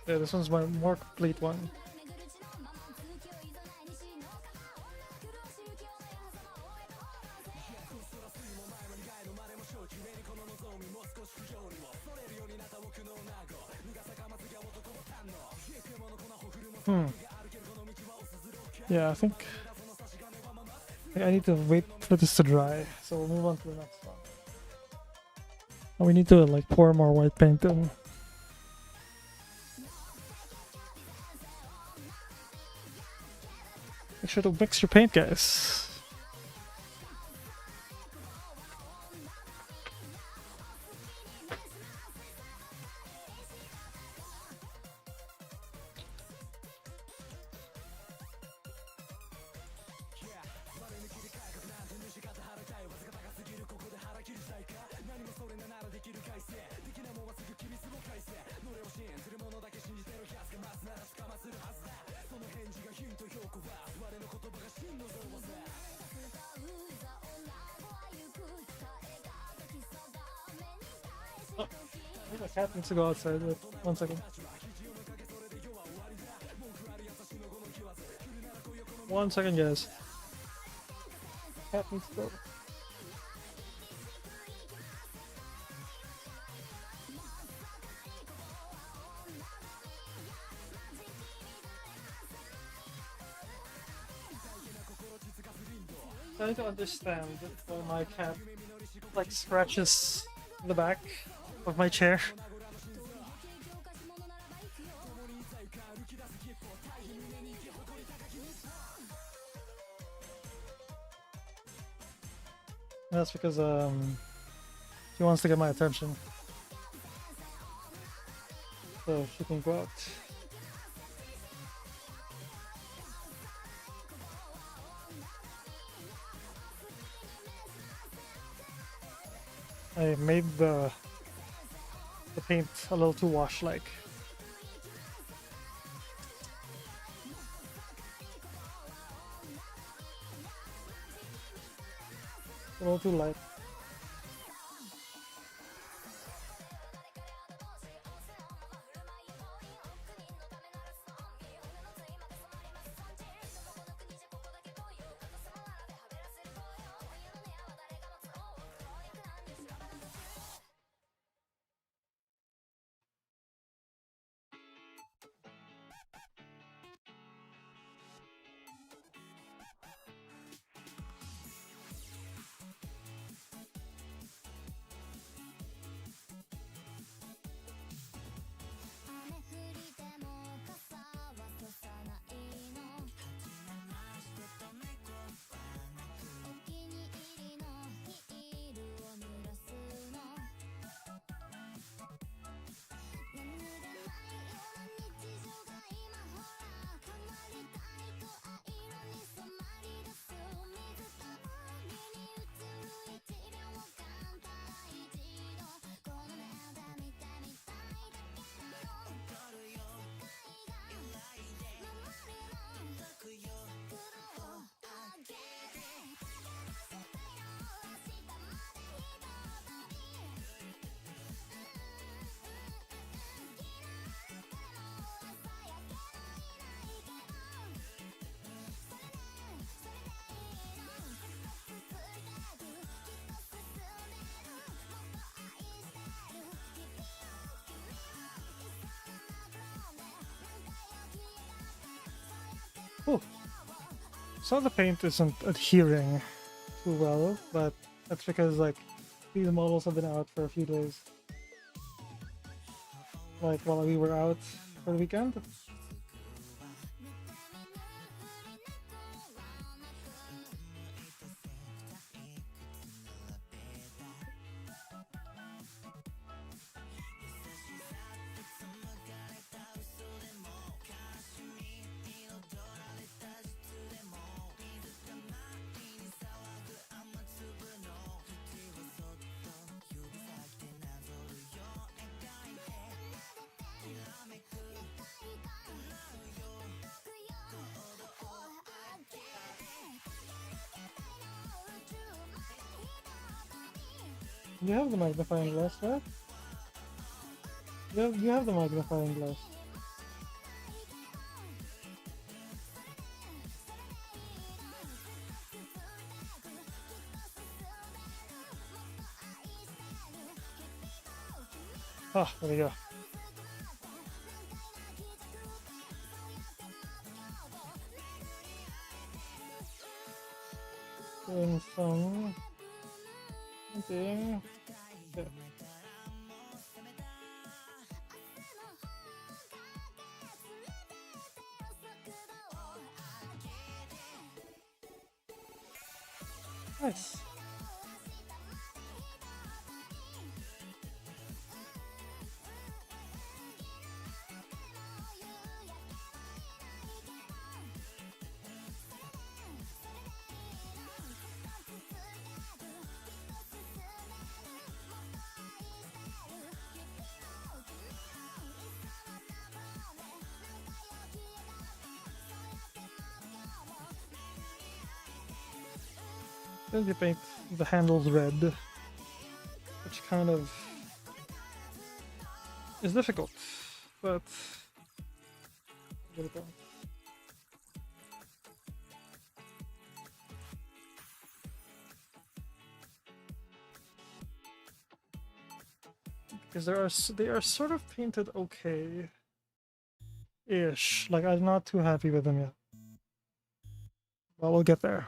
Yeah, this one's my more complete one. Hmm. Yeah, I think I need to wait for this to dry, so we'll move on to the next one. And we need to like pour more white paint in. Make sure to mix your paint, guys. Oh, I think my cat needs to go outside. Wait, 1 second. 1 second, guys. Cat needs to go. Trying to understand why my cat like scratches the back of my chair. That's because she wants to get my attention, so she can go out. I made the paint a little too wash-like. A little too light. Oh, some of the paint isn't adhering too well, but that's because like these models have been out for a few days. Like while we were out for the weekend. You have the magnifying glass, right? You have the magnifying glass. Ah, there we go. Doing some painting. Okay. Nice. Then you paint the handles red, which kind of is difficult, but get it done. Because they are sort of painted okay-ish. Like I'm not too happy with them yet, but we'll get there.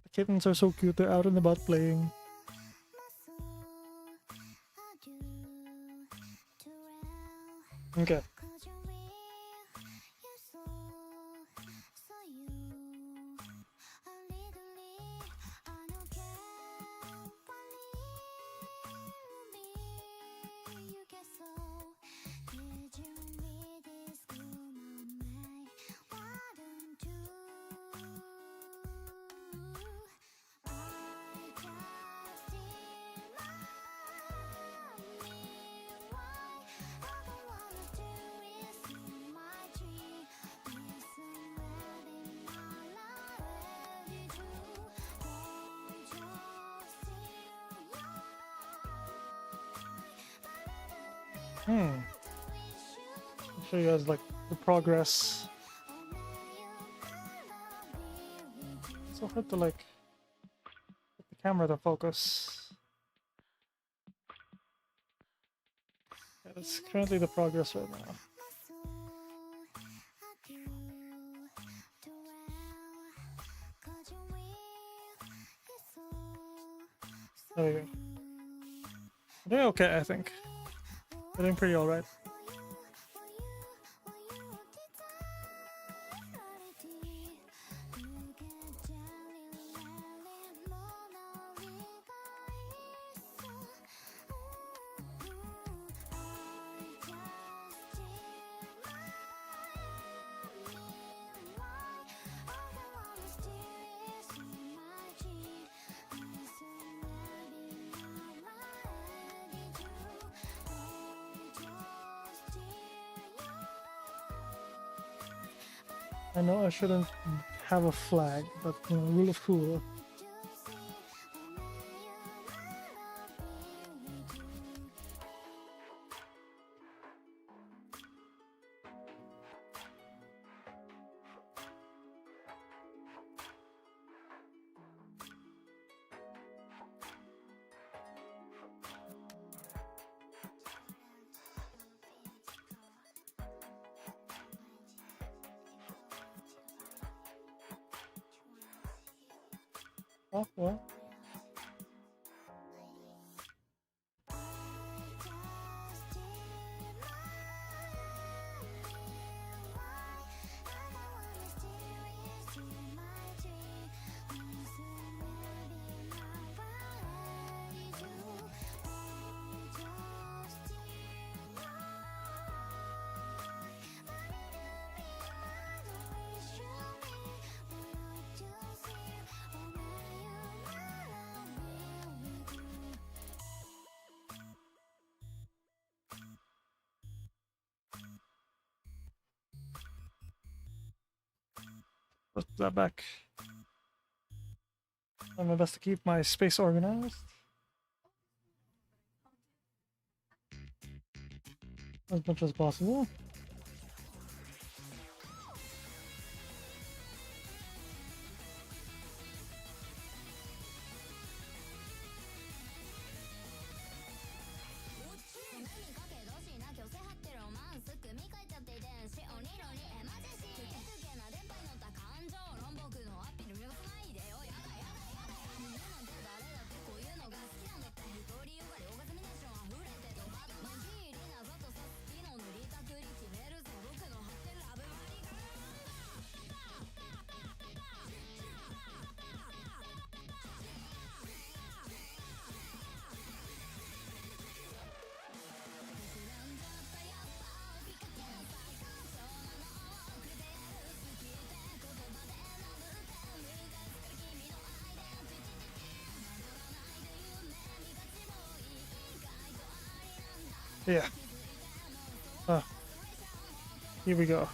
The kittens are so cute. They're out and about playing. Okay. I'll show you guys like the progress. It's so hard to like get the camera to focus. Yeah, that's currently the progress right now. There we go. I'm doing okay, I think. I'm doing pretty alright. I know I shouldn't have a flag, but you know, rule of cool. Oh, well. Put that back. I'm my best to keep my space organized as much as possible. Yeah. Ah, here we go.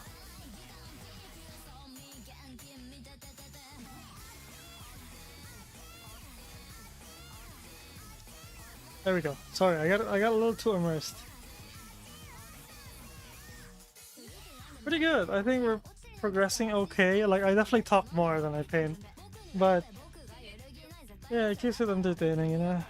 There we go. Sorry, I got a little too immersed. Pretty good. I think we're progressing okay. Like, I definitely talk more than I paint, but yeah, it keeps it entertaining, you know.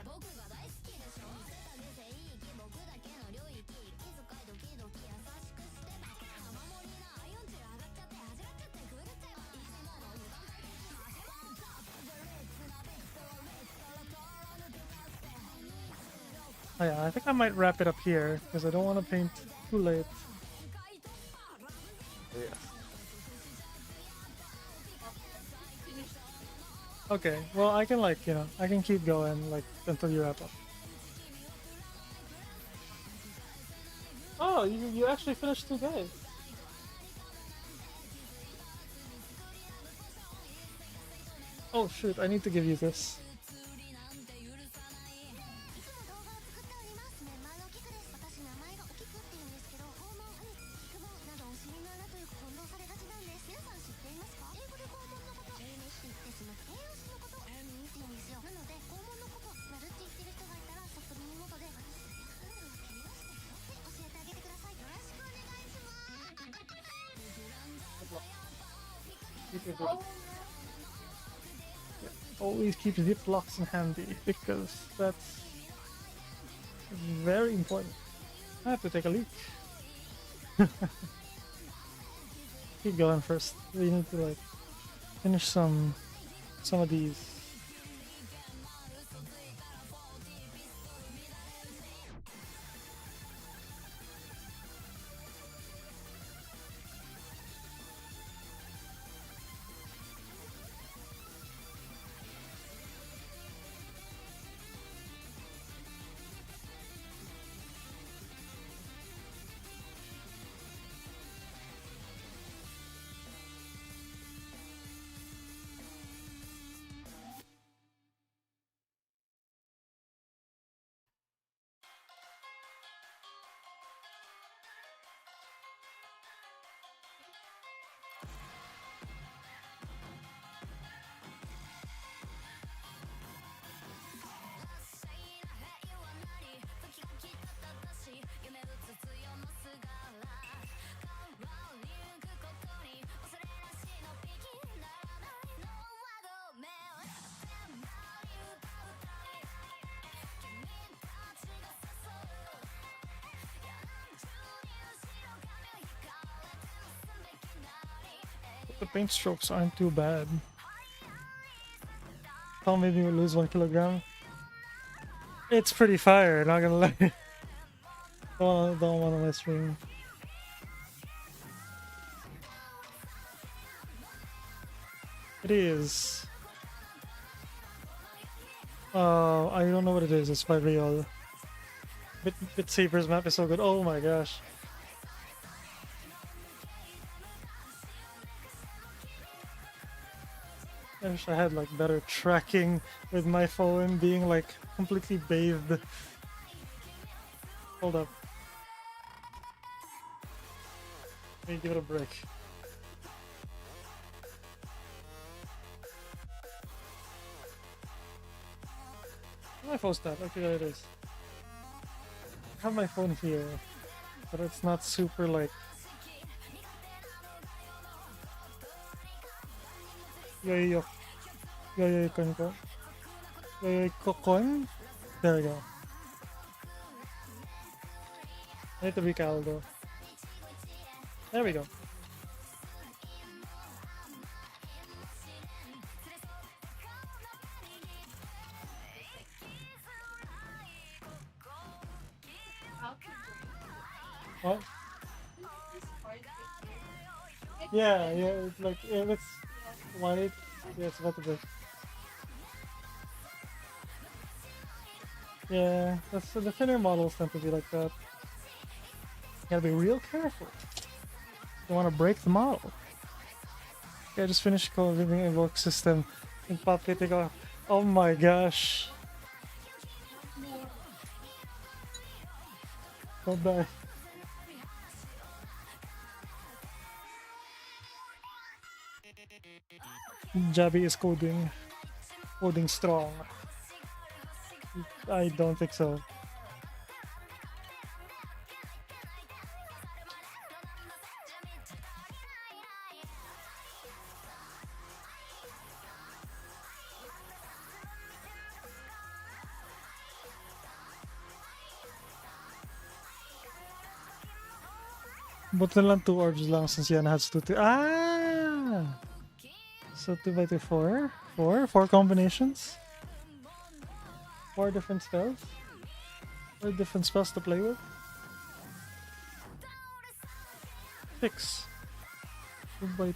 Oh yeah, I think I might wrap it up here because I don't want to paint too late. Yeah. Okay, well I can like, you know, I can keep going like until you wrap up. Oh, you actually finished 2 days. Oh shoot, I need to give you this. Always keep ziplocs in handy because that's very important. I have to take a leak. Keep going first. We need to like finish some of these. The paint strokes aren't too bad. Tom made me lose 1 kilogram. It's pretty fire, not gonna lie. Don't want on my stream. It is. I don't know what it is. It's by real. Bit Saber's map is so good. Oh my gosh. I wish I had like better tracking with my phone being like completely bathed. Hold up. Let me give it a break. Where's my phone at? Okay, there it is. I have my phone here, but it's not super like. Yo, con. Con. There we go. I need to recaldo. There we go. What? Yeah, it's like if it's white, yeah, it's about to break. Yeah, that's the thinner models tend to be like that. You gotta be real careful. You want to break the model. Yeah, just finished co-living evoke system in Papitico. Oh my gosh. Bye-bye. Jabby is coding. Coding strong. I don't think so. Buti na lang 2 orbs lang since Yana has 2. Ah! So 2 by 2, 4? 4? 4 combinations? 4 different spells? 4 different spells to play with? 6. 2 by...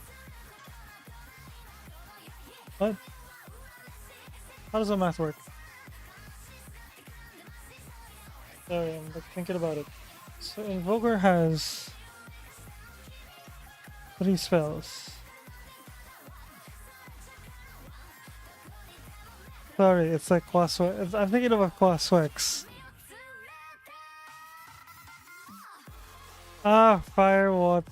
What? How does the math work? Sorry, I'm like, thinking about it. So Invoker has 3 spells. Sorry, it's like Quaswex. I'm thinking of a Quaswex. Ah, fire what?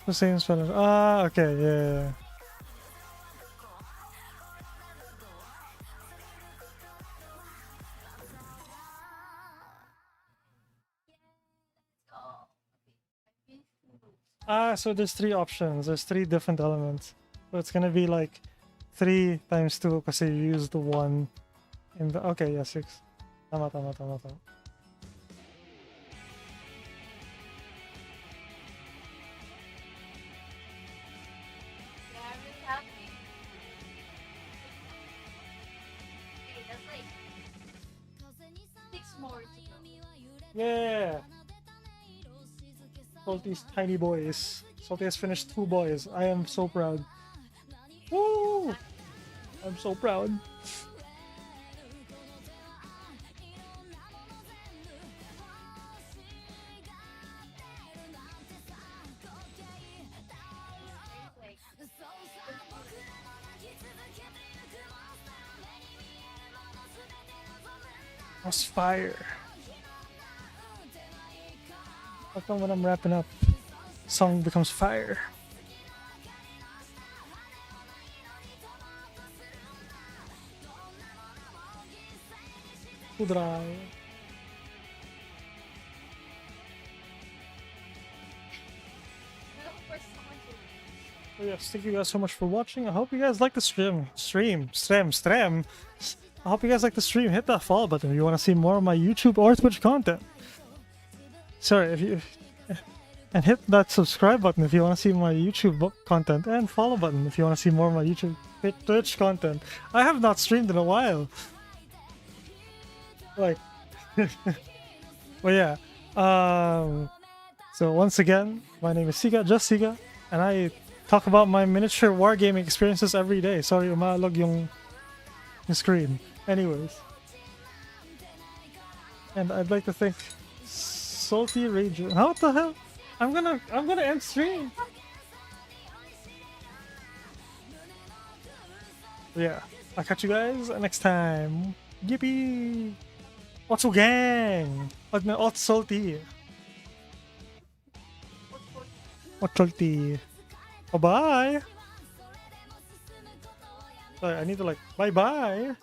The same spell. Ah, okay, yeah. Ah, so there's 3 options. There's 3 different elements. So it's gonna be like 3 times 2 because you used the 1 in the. Okay, yeah, 6. Tama, tama, tama, tama. Yeah, I'm really happy. Okay, that's like 6 more to go. Yeah! Salty's tiny boys. Salty has finished 2 boys. I am so proud. Woo! I'm so proud. Like, That's fire. How come when I'm wrapping up, song becomes fire? Too dry. for someone to So yes, thank you guys so much for watching. I hope you guys like the stream. I hope you guys like the stream. Hit that follow button if you want to see more of my YouTube or Twitch content. Sorry, and hit that subscribe button if you want to see my YouTube content, and follow button if you want to see more of my YouTube Twitch content. I have not streamed in a while. Like, well, yeah. So once again, my name is Siga, just Siga, and I talk about my miniature wargaming experiences every day. Sorry, umalog yung screen. Anyways, and I'd like to thank Salty Rage. How the hell? I'm gonna end stream. Yeah, I'll catch you guys next time. Yippee! What's gang? What's Salty? What's Salty? Bye bye. Sorry, I need to like bye bye.